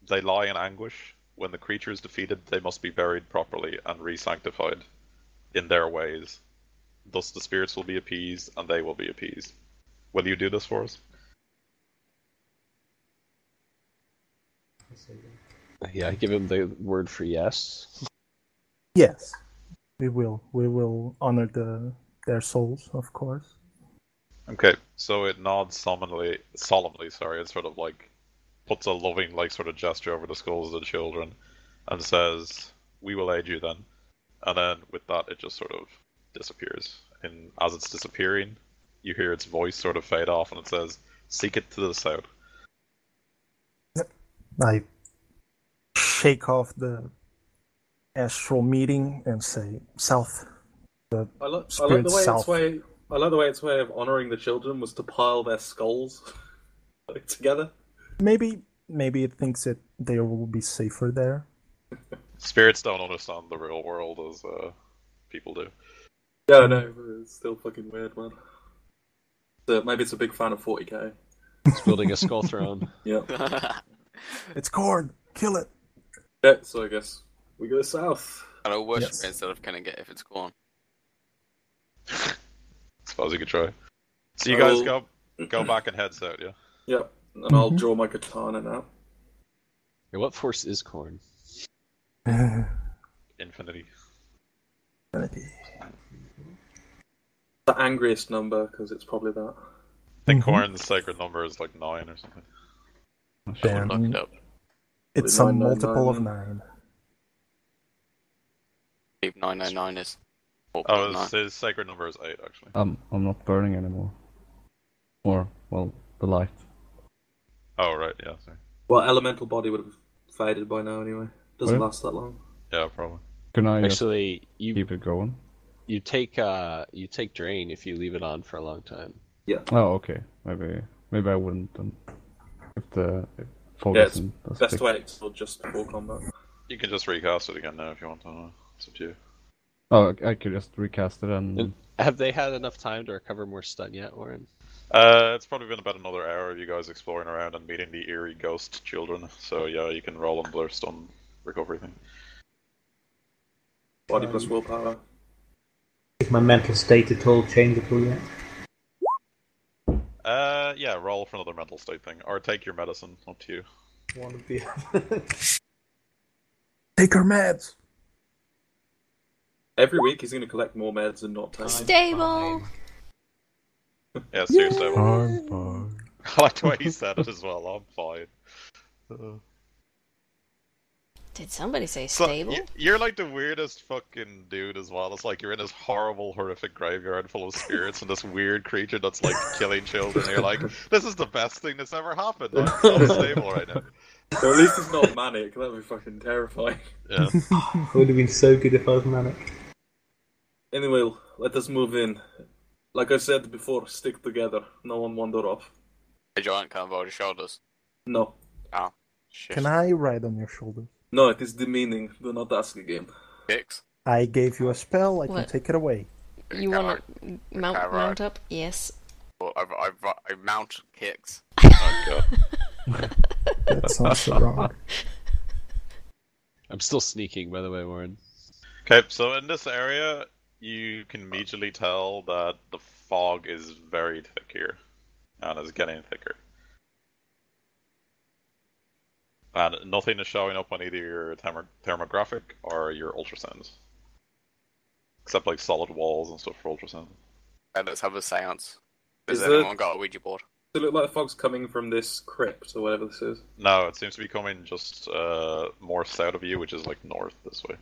they lie in anguish. When the creature is defeated, they must be buried properly and re-sanctified in their ways. Thus the spirits will be appeased, and they will be appeased. Will you do this for us? Yeah, I give him the word for yes. Yes, we will. We will honor their souls, of course. Okay, so it nods solemnly, it sort of like puts a loving like sort of gesture over the skulls of the children and says, "We will aid you then." And then with that it just sort of disappears. And as it's disappearing, you hear its voice sort of fade off and it says, "Seek it to the south." I shake off the astral meeting and say, south. I like Spirit the way south. I like the way its way of honouring the children was to pile their skulls like, together. Maybe it thinks that they will be safer there. Spirits don't understand the real world as people do. Yeah, I know, but it's still fucking weird, man. So maybe it's a big fan of 40k. It's building a skull throne. Yeah. It's Cord! Kill it! Yeah, so I guess we go south. And I'll worship Yes. it instead of killing it if it's gone. Suppose you could try. So you I guys will- go back and head south, yeah? Yeah, and I'll draw my katana now. Yeah, what force is corn? Infinity. The angriest number, because it's probably that. I think Corn's sacred number is like 9 or something. Then Look it up. it's a 999. multiple of 9. 999 is. Oh, his sacred number is 8, actually. I'm not burning anymore. Or, well, the light. Oh, right, yeah, sorry. Well, elemental body would have faded by now anyway. Doesn't Really? last that long. Yeah, probably. Can I just Actually, keep it going? you take drain if you leave it on for a long time. Oh, okay. Maybe I wouldn't then. If the fog Yeah, it's isn't as best thick. to wait until just before combat. You can just recast it again now if you want to. It's up to you. Oh, I could just recast it and... And have they had enough time to recover more stun yet, Warren? It's probably been about another hour of you guys exploring around and meeting the eerie ghost children. So yeah, you can roll on their stun recovery thing. Body plus willpower. Is my mental state at all changeable yet? Yeah, roll for another mental state thing, or take your medicine. Up to you. One of the Take our meds! Every week he's going to collect more meds and not take. Stable. Fine. Yeah, seriously. I'm fine. I like the way he said it as well. I'm fine. Did somebody say So, stable? you're like the weirdest fucking dude as well. It's like you're in this horrible, horrific graveyard full of spirits and this weird creature that's like killing children. And you're like, this is the best thing that's ever happened. I'm so stable right now. So at least it's not manic. That would be fucking terrifying. Yeah. It would have been so good if I was manic. Anyway, let us move in. Like I said before, stick together. No one wander off. A giant can't over his shoulders. No. Oh, shit. Can I ride on your shoulders? No, it is demeaning. Do not ask again. Kicks? I gave you a spell, I can What? take it away. You want to mount Alright. up? Yes. Well, I mount kicks. Oh god. That sounds so wrong. I'm still sneaking, by the way, Warren. Okay, so in this area, you can immediately tell that the fog is very thick here, and is getting thicker. And nothing is showing up on either your thermographic or your ultrasounds. Except like solid walls and stuff for ultrasound. Let's have a seance. Has Is anyone got a Ouija board? Does it look like the fog's coming from this crypt or whatever this is? No, it seems to be coming just more south of you, which is like north this way.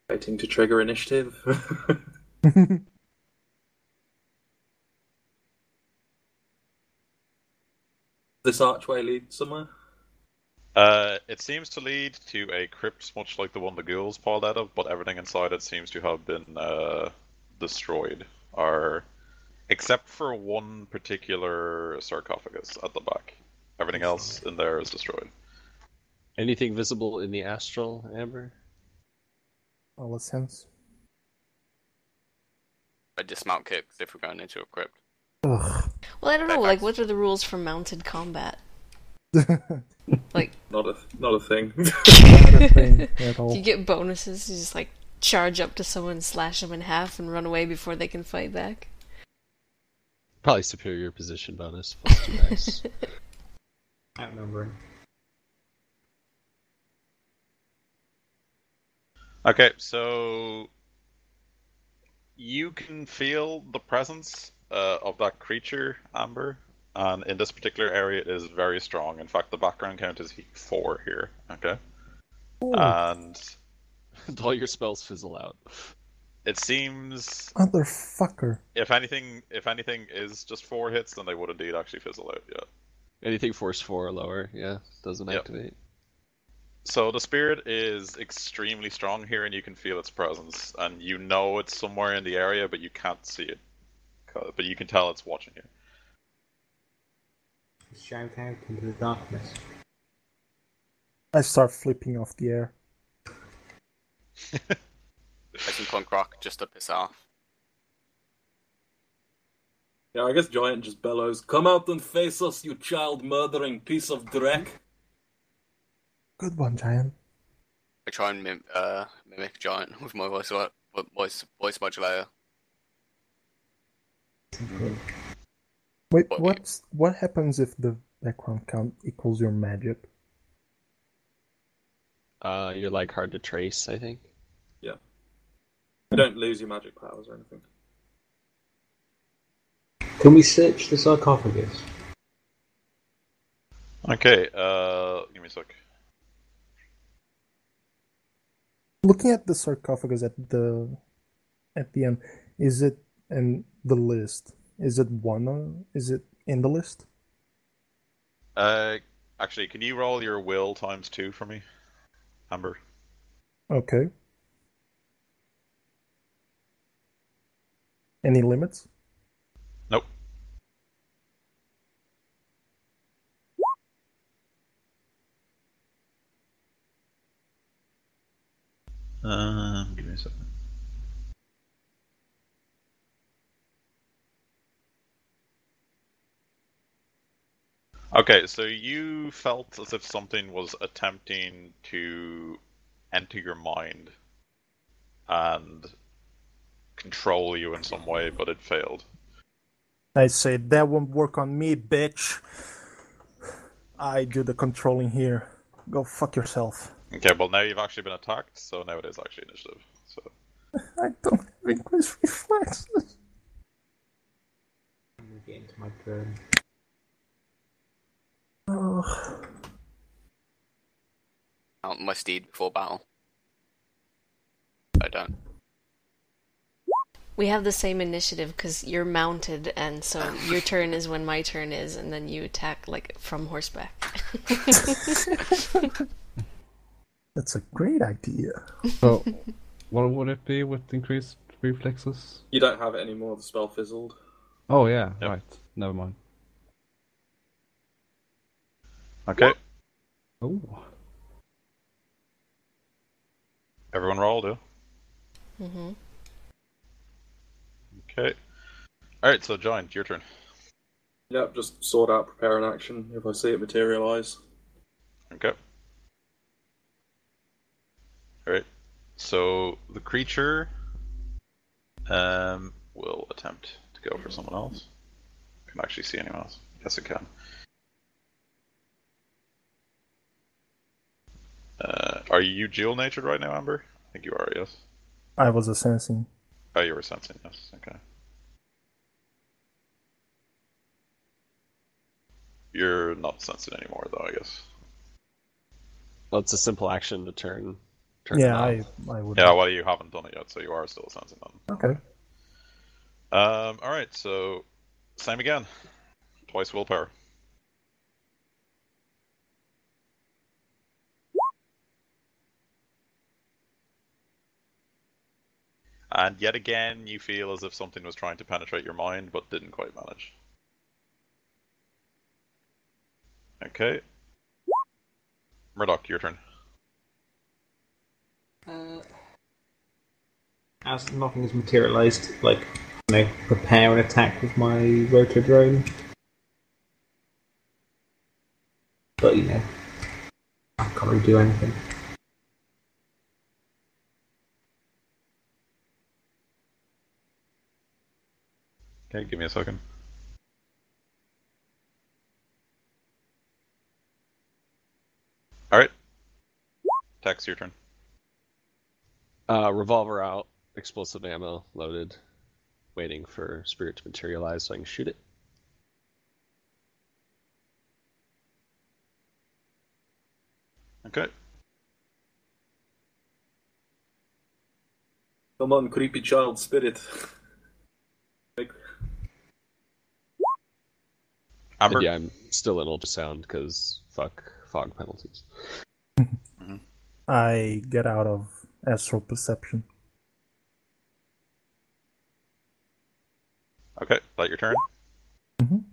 Waiting to trigger initiative. This archway lead somewhere? It seems to lead to a crypt much like the one the ghouls pulled out of, but everything inside it seems to have been destroyed, or except for one particular sarcophagus at the back. Everything else in there is destroyed. Anything visible in the astral, Amber? All a sense. I dismount kicks if we're going into a crypt. Ugh. Well, I don't know. Thanks. Like, what are the rules for mounted combat? Like, Not a thing. Not a thing at all. do you get bonuses? You just like charge up to someone, slash them in half, and run away before they can fight back. Probably superior position bonus. Plus 2 dice. Outnumbering. Okay, so you can feel the presence of that creature, Amber, and in this particular area it is very strong. In fact, the background count is 4 here, okay? Ooh, And All your spells fizzle out. it seems motherfucker. if anything is just 4 hits, then they would indeed actually fizzle out, yeah. Anything force 4 or lower, yeah, doesn't Yep. activate. So the spirit is extremely strong here, and you can feel its presence, and you know it's somewhere in the area, but you can't see it. But you can tell it's watching you. Shout out into the darkness. I start flipping off the air. I can punk rock just to piss off. Yeah, I guess Giant just bellows, "Come out and face us, you child-murdering piece of dreck!" Good one, Giant. I try and mimic Giant with my voice modulator. Wait, What- what happens if the background count equals your magic? You're like hard to trace, I think. Yeah. You don't lose your magic powers or anything. Can we search the sarcophagus? Okay, give me a sec. Looking at the sarcophagus at the end, is it in the list? Is it is it in the list? Actually, can you roll your will times 2 for me, Amber? Okay. Any limits? Nope. Give me a second. Okay, so you felt as if something was attempting to enter your mind and control you in some way, but it failed. I say that won't work on me, bitch. I do the controlling here. Go fuck yourself. Okay, well now you've actually been attacked, so now it is actually initiative. So I don't have English reflexes. I'm gonna get into my turn. Oh. Mount my steed before battle. I don't. We have the same initiative because you're mounted, and so your turn is when my turn is, and then you attack like from horseback. That's a great idea. So, what would it be with increased reflexes? You don't have it anymore, the spell fizzled. Oh yeah, Yep. right. Never mind. okay, Oh. everyone roll, do. Mm-hmm. Okay. Alright, so Giant, your turn. Yep, just sort out, prepare an action if I see it materialize. Okay. Alright. So the creature will attempt to go for someone else. Can actually see anyone else. Yes, it can. Are you dual natured right now, Amber? I think you are, yes. I was a sensing. Oh, you were sensing, yes. Okay. You're not sensing anymore, though, I guess. Well, it's a simple action to turn Yeah, it off. I would. Yeah, well, you haven't done it yet, so you are still sensing them. Okay. Alright, so same again. Twice willpower. And yet again, you feel as if something was trying to penetrate your mind, but didn't quite manage. Okay. Murdoch, your turn. As nothing has materialized, like, prepare an attack with my rotor drone. But, I can't really do anything. Okay, give me a second. Alright. Tex, your turn. Revolver out, explosive ammo loaded, waiting for spirit to materialize so I can shoot it. Okay. Come on, creepy child spirit. Amber? And yeah, I'm still in ultrasound because fuck fog penalties. I get out of astral perception. Okay, that your turn. Can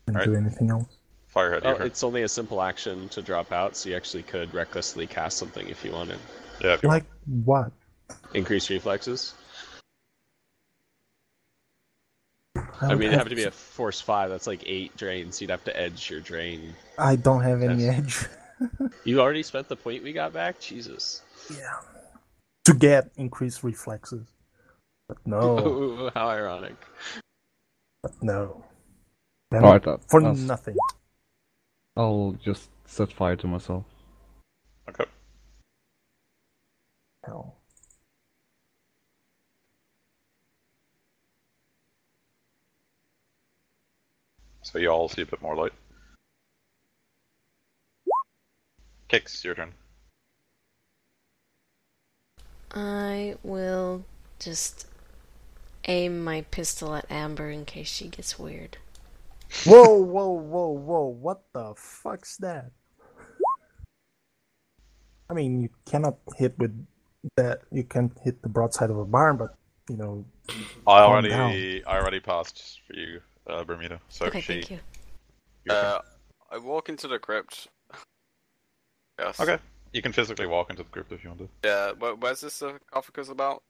Alright. do anything else. Firehead, your turn. It's only a simple action to drop out, so you actually could recklessly cast something if you wanted. Yeah, if you Like what? Increase reflexes. I would mean, it'd have to be a force 5. That's like 8 drains. You'd have to edge your drain. I don't have any Yes. edge. You already spent the point we got back? Jesus. Yeah. To get increased reflexes. But no. Ooh, how ironic. But no. Then Alright, for that's- nothing. I'll just set fire to myself. Okay. Hell. So you all see a bit more light. Kicks, your turn. I will just aim my pistol at Amber in case she gets weird. Whoa, whoa, whoa, whoa. What the fuck's that? I mean, you cannot hit with that. You can't hit the broadside of a barn, but, you know. I Calm already passed for you, Bermuda. So Okay, thank you. your turn. I walk into the crypt. Yes. Okay. You can physically walk into the crypt if you want to. Yeah, where's this sarcophagus about?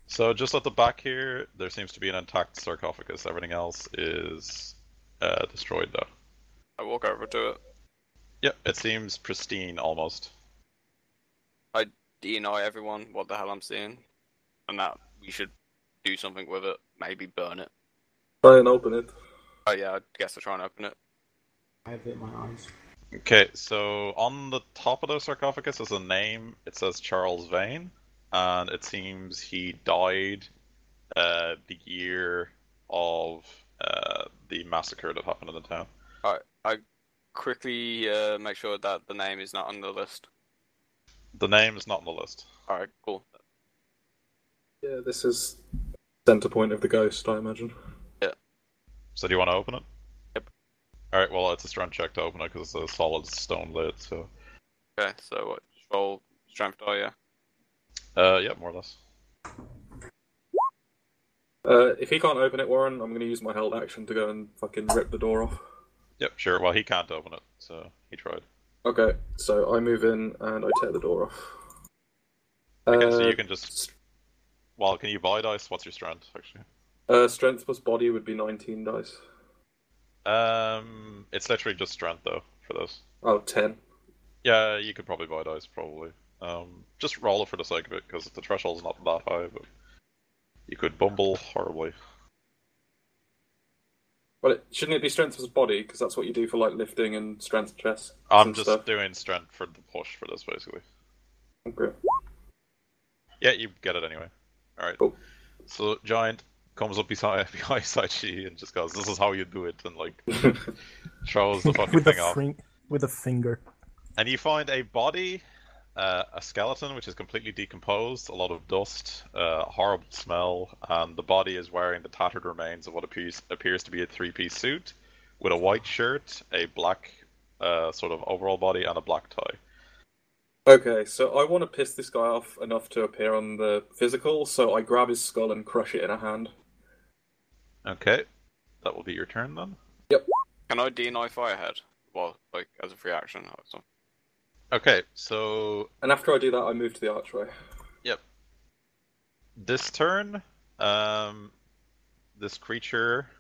So just at the back here, there seems to be an intact sarcophagus. Everything else is destroyed, though. I walk over to it. Yeah, it seems pristine almost. I deny everyone what the hell I'm seeing, and that we should do something with it. Maybe burn it. Try and open it. Oh yeah, I guess I'll try and open it. I have it in my eyes. Okay, so on the top of the sarcophagus is a name. It says Charles Vane, and it seems he died the year of the massacre that happened in the town. Alright, I quickly make sure that the name is not on the list. The name is not on the list. Alright, cool. Yeah, this is center point of the ghost, I imagine. So do you want to open it? Yep. Alright, well, it's a strength check to open it because it's a solid stone lid, so... Okay, so what? Just roll strength die, yeah? Yeah, more or less. If he can't open it, Warren, I'm going to use my held action to go and fucking rip the door off. Yep, sure. Well, he can't open it, so he tried. Okay, so I move in and I tear the door off. Okay, so you can just... Well, can you buy dice? What's your strength, actually? Strength plus body would be 19 dice. It's literally just strength, though, for this. Oh, 10. Yeah, you could probably buy dice, probably. Just roll it for the sake of it, because the threshold's not that high, but... You could bumble horribly. Well, shouldn't it be strength plus body? Because that's what you do for, like, lifting and strength chess. I'm and just stuff. doing strength for the push for this, basically. Okay. Yeah, you get it anyway. Alright. Cool. So, Giant comes up beside she and just goes, "This is how you do it," and, like, throws the fucking thing off. With a finger. And you find a body, a skeleton which is completely decomposed, a lot of dust, horrible smell, and the body is wearing the tattered remains of what appears to be a three-piece suit, with a white shirt, a black sort of overall body, and a black tie. Okay, so I want to piss this guy off enough to appear on the physical, so I grab his skull and crush it in a hand. Okay, that will be your turn then. Yep. Can I deny Firehead? Well, like, as a free action or something. Okay, so... And after I do that, I move to the archway. Yep. This turn, this creature,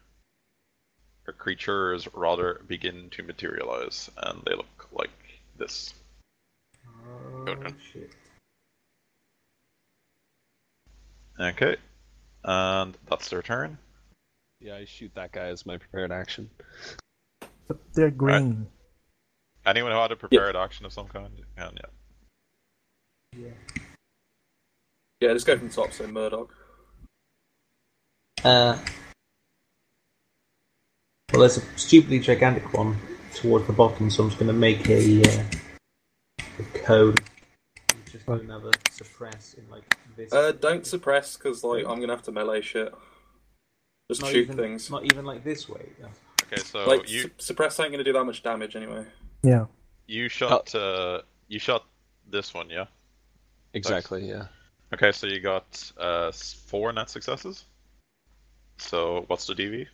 or creatures rather, begin to materialize, and they look like this. Oh, shit. Okay, and that's their turn. Yeah, I shoot that guy as my prepared action. But they're green. Anyone who had a prepared action of some kind? Yeah. Yeah, just go from the top, so Murdoch. Well, there's a stupidly gigantic one towards the bottom, so I'm just going to make a code. I'm just going to have a suppress in like this. Don't suppress, because like I'm gonna have to melee shit. Just Not shoot even, things. Not even like this way. Yeah. Okay, so Like you suppress ain't gonna do that much damage anyway. Yeah. you shot this one, yeah? Exactly, yeah. Okay, so you got 4 net successes. So what's the DV?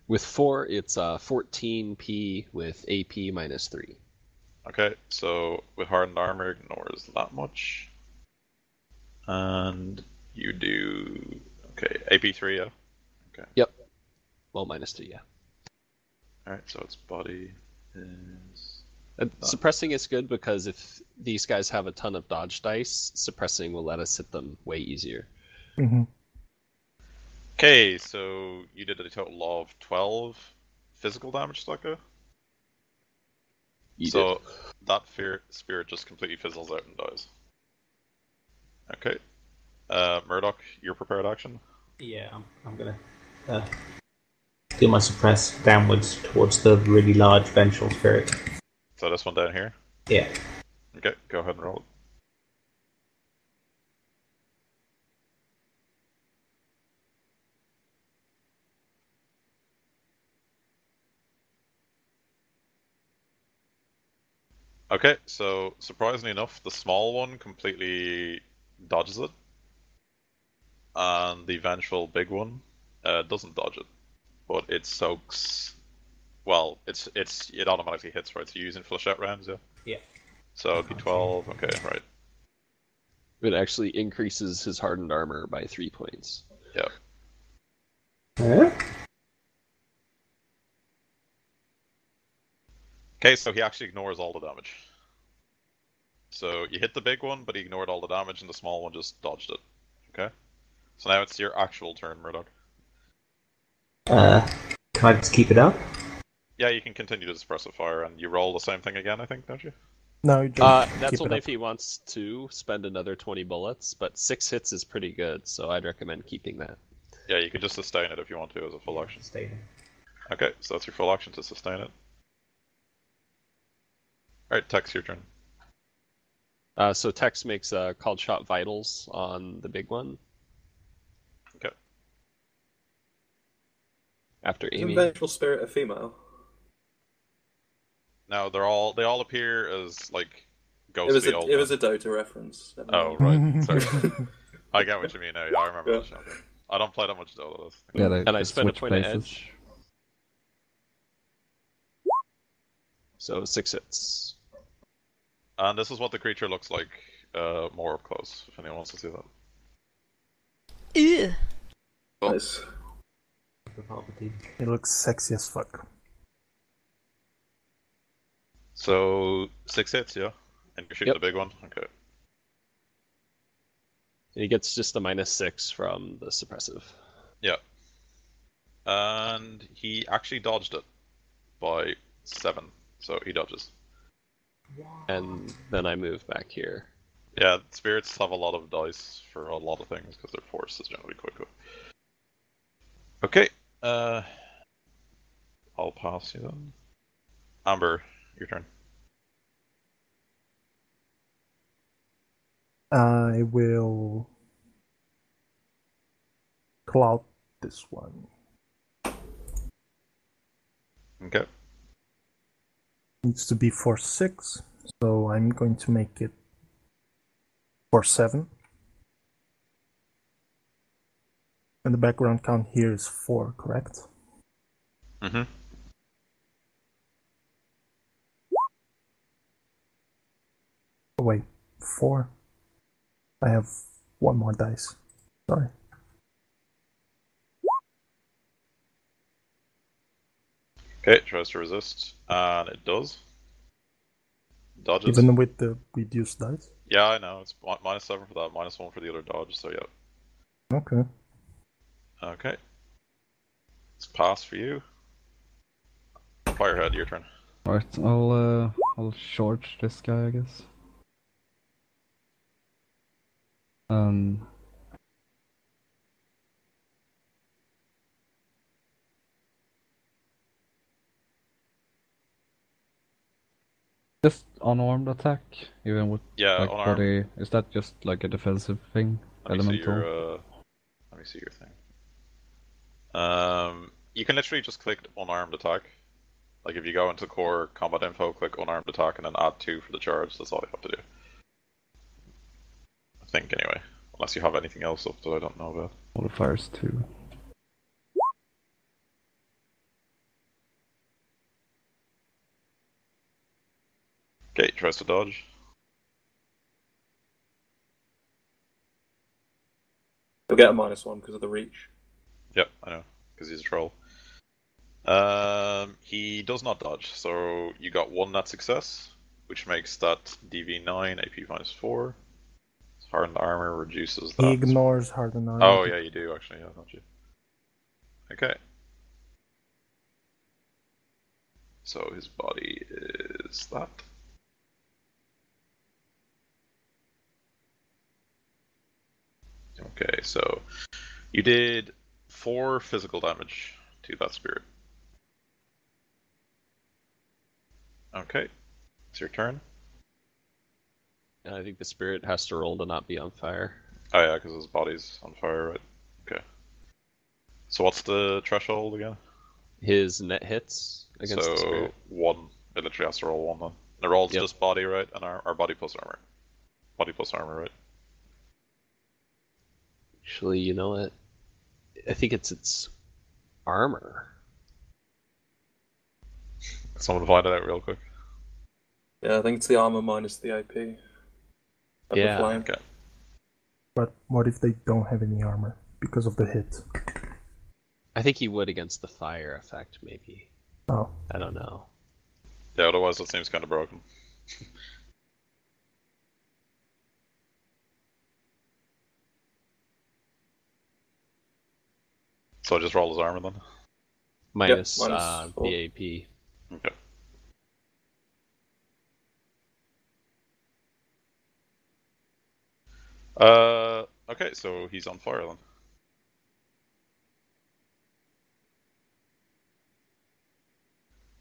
With 4, it's 14p with AP -3. Okay, so with hardened armor, ignores that much. And you do... Okay, AP3, yeah? Okay. Yep. Well, -2, yeah. Alright, so its body is... Suppressing is good because if these guys have a ton of dodge dice, suppressing will let us hit them way easier. Mm-hmm. Okay, so you did a total of 12 physical damage, Stucco? So that spirit just completely fizzles out and dies. Okay. Murdoch, your prepared action? Yeah, I'm gonna do my suppress downwards towards the really large vengeful spirit. So this one down here? Yeah. Okay, go ahead and roll it. Okay, so surprisingly enough, the small one completely dodges it, and the vengeful big one doesn't dodge it, but it soaks. Well, it automatically hits, right? So you're using flechette rounds, yeah. Yeah. So D12. Okay, right. It actually increases his hardened armor by 3 points. Yeah. Okay, so he actually ignores all the damage. So you hit the big one, but he ignored all the damage, and the small one just dodged it. Okay? So now it's your actual turn, Murdoch. Can I just keep it up? Yeah, you can continue to suppressive fire, and you roll the same thing again, I think, don't you? No, you just That's keep it only up. if he wants to spend another 20 bullets, but 6 hits is pretty good, so I'd recommend keeping that. Yeah, you can just sustain it if you want to as a full action. Stay there. Okay, so that's your full action to sustain it. Alright, Tex, your turn. So Tex makes called shot vitals on the big one. Okay. After Isn't aiming. vengeful spirit a female? Now they all appear as like ghostly old It was men. a Dota reference. Oh right, sorry. I get what you mean now. Yeah, I remember Yeah. that show. Okay. I don't play that much Dota. Yeah, they And I just spend a switch point of places. edge. So 6 hits. And this is what the creature looks like more up close, if anyone wants to see that. Ew. Nice. The Palpatine. It looks sexy as fuck. So 6 hits, yeah? And you're shooting Yep. the big one? Okay. He gets just a -6 from the suppressive. Yeah. And he actually dodged it by 7, so he dodges. And then I move back here. Yeah, spirits have a lot of dice for a lot of things because their force is generally quite good. Okay, I'll pass you then. Amber, your turn. I will call out this one. Okay. Needs to be for 6, so I'm going to make it for 7. And the background count here is 4, correct? Mm-hmm. Oh, wait, 4? I have one more dice. Sorry. Okay, it tries to resist, and it does. Dodges. Even with the reduced dice? Yeah, I know. It's -7 for that, -1 for the other dodge, so yeah. Okay. Okay. It's pass for you. Firehead, your turn. Alright, I'll charge this guy, I guess. Just unarmed attack, even with Yeah, like unarmed. body. Is that just like a defensive thing? Let me see Elemental. your let me see your thing. You can literally just click unarmed attack. Like if you go into core combat info, click unarmed attack, and then add 2 for the charge. That's all you have to do. I think anyway, unless you have anything else up that I don't know about. Modifiers too. Okay, tries to dodge. get a -1 because of the reach. Yep, I know, because he's a troll. He does not dodge, so you got 1 net success, which makes that DV9 AP -4. Hardened armor reduces that. He ignores hardened armor. Oh yeah, you do actually, yeah, don't you? Okay. So his body is that. Okay, so you did 4 physical damage to that spirit. Okay, it's your turn. And I think the spirit has to roll to not be on fire. Oh yeah, because his body's on fire, right? Okay. So what's the threshold again? His net hits against the spirit. 1. It literally has to roll 1 then. It rolls Yep. just body, right? And our body plus armor. Body plus armor, right? Actually, you know what? I think it's its armor. Someone find it out real quick. Yeah, I think it's the armor minus the AP. Of Yeah. the flame. Okay. But what if they don't have any armor because of the hit? I think he would against the fire effect, maybe. Oh. I don't know. Yeah, otherwise that seems kind of broken. So just roll his armor then. Minus, minus 4. the AP. Okay. Okay, so he's on fire then.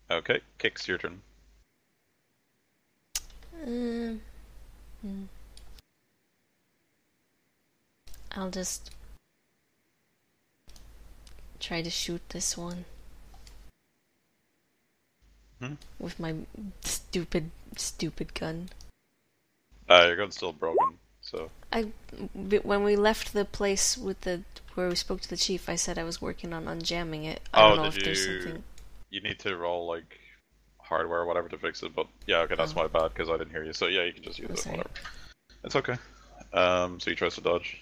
Okay, Kicks, your turn. I'll just try to shoot this one. With my stupid gun. Your gun's still broken, so... When we left the place where we spoke to the chief, I said I was working on unjamming it. I don't know if there's something... You need to roll, like, hardware or whatever to fix it, but yeah, okay, that's my bad, because I didn't hear you, so yeah, you can just use it, whatever. It's okay. So he tries to dodge.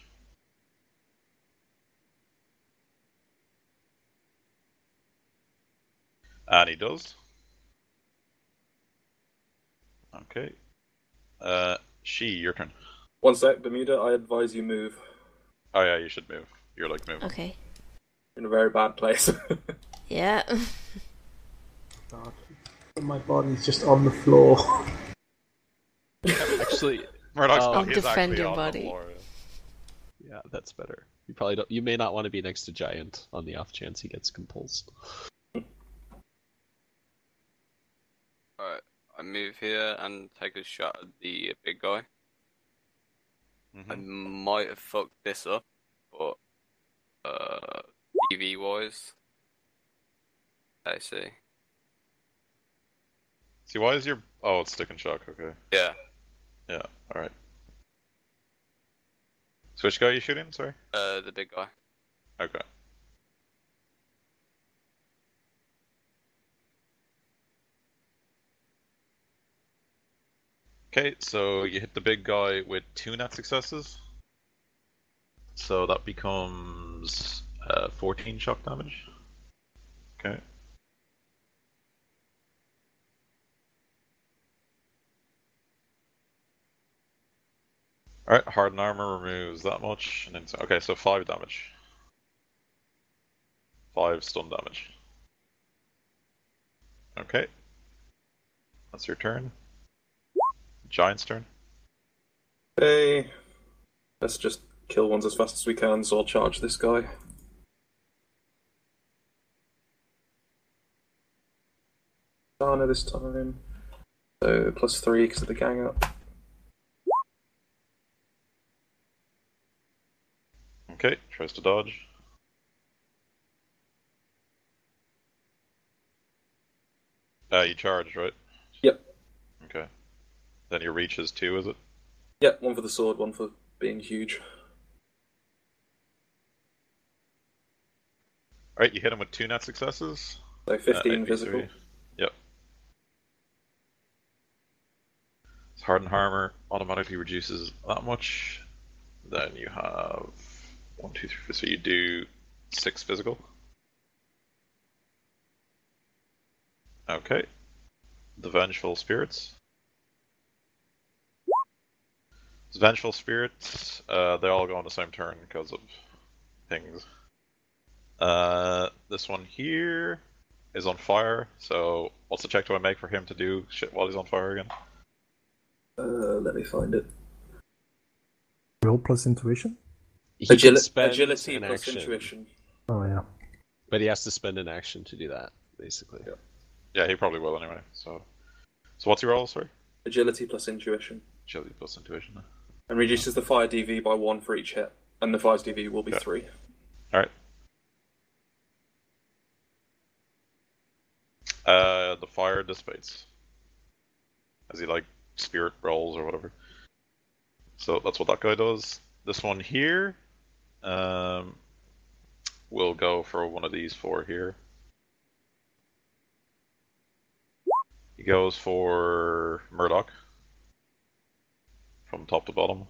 And he does. Okay. Your turn. 1 sec, Bermuda, I advise you move. Oh yeah, you should move. You're like moving. Okay. In a very bad place. Yeah. God. My body's just on the floor. Actually, Murdoch's I'll body is defend actually your on body. the floor. yeah, that's better. You probably don't. You may not want to be next to Giant on the off chance he gets compulsed. Alright, I move here and take a shot at the big guy. I might have fucked this up, but EV wise, I see. See, why is your... Oh, it's stick and shock, okay. Yeah. Yeah, alright. So which guy are you shooting, sorry? The big guy. Okay. Okay, so you hit the big guy with 2 net successes. So that becomes 14 shock damage. Okay. Alright, hardened armor removes that much. And then, okay, so 5 damage. 5 stun damage. Okay. That's your turn. Giant's turn. Hey, let's just kill ones as fast as we can, so I'll charge this guy. Dana this time. So +3 because of the gang up. Okay, tries to dodge. You charged, right? Yep. Okay. Then your reach is 2, is it? Yep, 1 for the sword, 1 for being huge. Alright, you hit him with 2 net successes. So 15 AP3. physical. Yep. Hardened armor automatically reduces that much. Then you have 1, 2, 3, 4. So you do 6 physical. Okay. The Vengeful Spirits. The Vengeful Spirits, they all go on the same turn because of things. This one here is on fire, so what's the check do I make for him to do shit while he's on fire again? Let me find it. Will plus intuition? He can Agility spend an plus action, intuition. Oh, yeah. but he has to spend an action to do that, basically. Yeah. Yeah, he probably will anyway. So what's your roll, sorry? Agility plus intuition. Agility plus intuition. And reduces the fire DV by 1 for each hit. And the fire's DV will be 3. Alright. The fire dissipates. As he, like, spirit rolls or whatever. So that's what that guy does. This one here, will go for one of these 4 here. He goes for Murdoch. From top to bottom.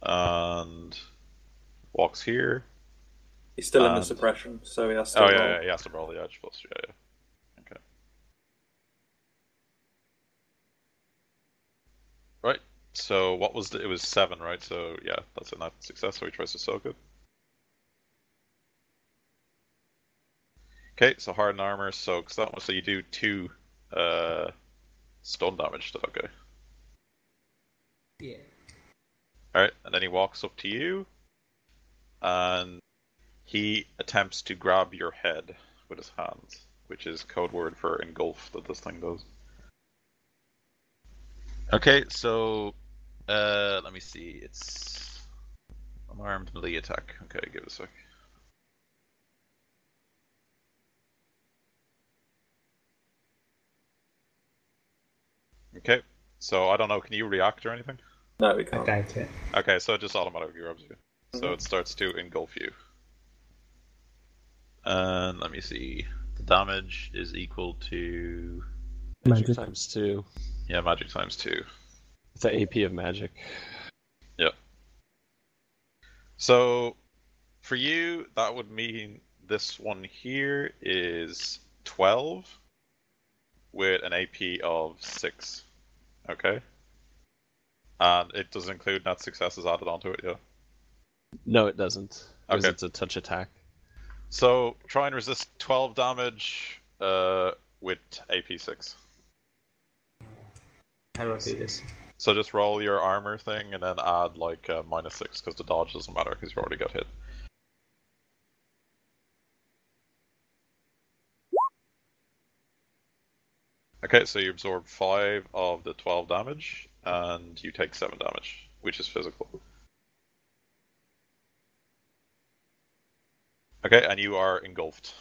And walks here. He's still in the suppression, so he has to roll. Yeah, he has to roll the edge plus, yeah. Okay. Right, so what was it was 7, right? So yeah, that's a net success, so he tries to soak it. Okay, so hardened armor soaks that one, so you do 2 stun damage to that guy. Yeah. Alright, and then he walks up to you, and he attempts to grab your head with his hands, which is code word for engulf that this thing does. Okay, so let me see. It's unarmed melee attack. Okay, give it a sec. Okay, so I don't know. Can you react or anything? No, we I can't. doubt it. Okay, so it just automatically grabs you. So it starts to engulf you. And let me see. The damage is equal to Magic. Times 2. yeah, magic times 2. It's an AP of magic. Yep. So for you, that would mean this one here is 12 with an AP of 6. Okay. And it does include net successes added onto it, yeah. No, it doesn't. Because Okay. it's a touch attack. So try and resist 12 damage with AP 6. How do I do this? So just roll your armor thing and then add like -6 because the dodge doesn't matter because you already got hit. Okay, so you absorb 5 of the 12 damage and you take 7 damage, which is physical. Okay, and you are engulfed.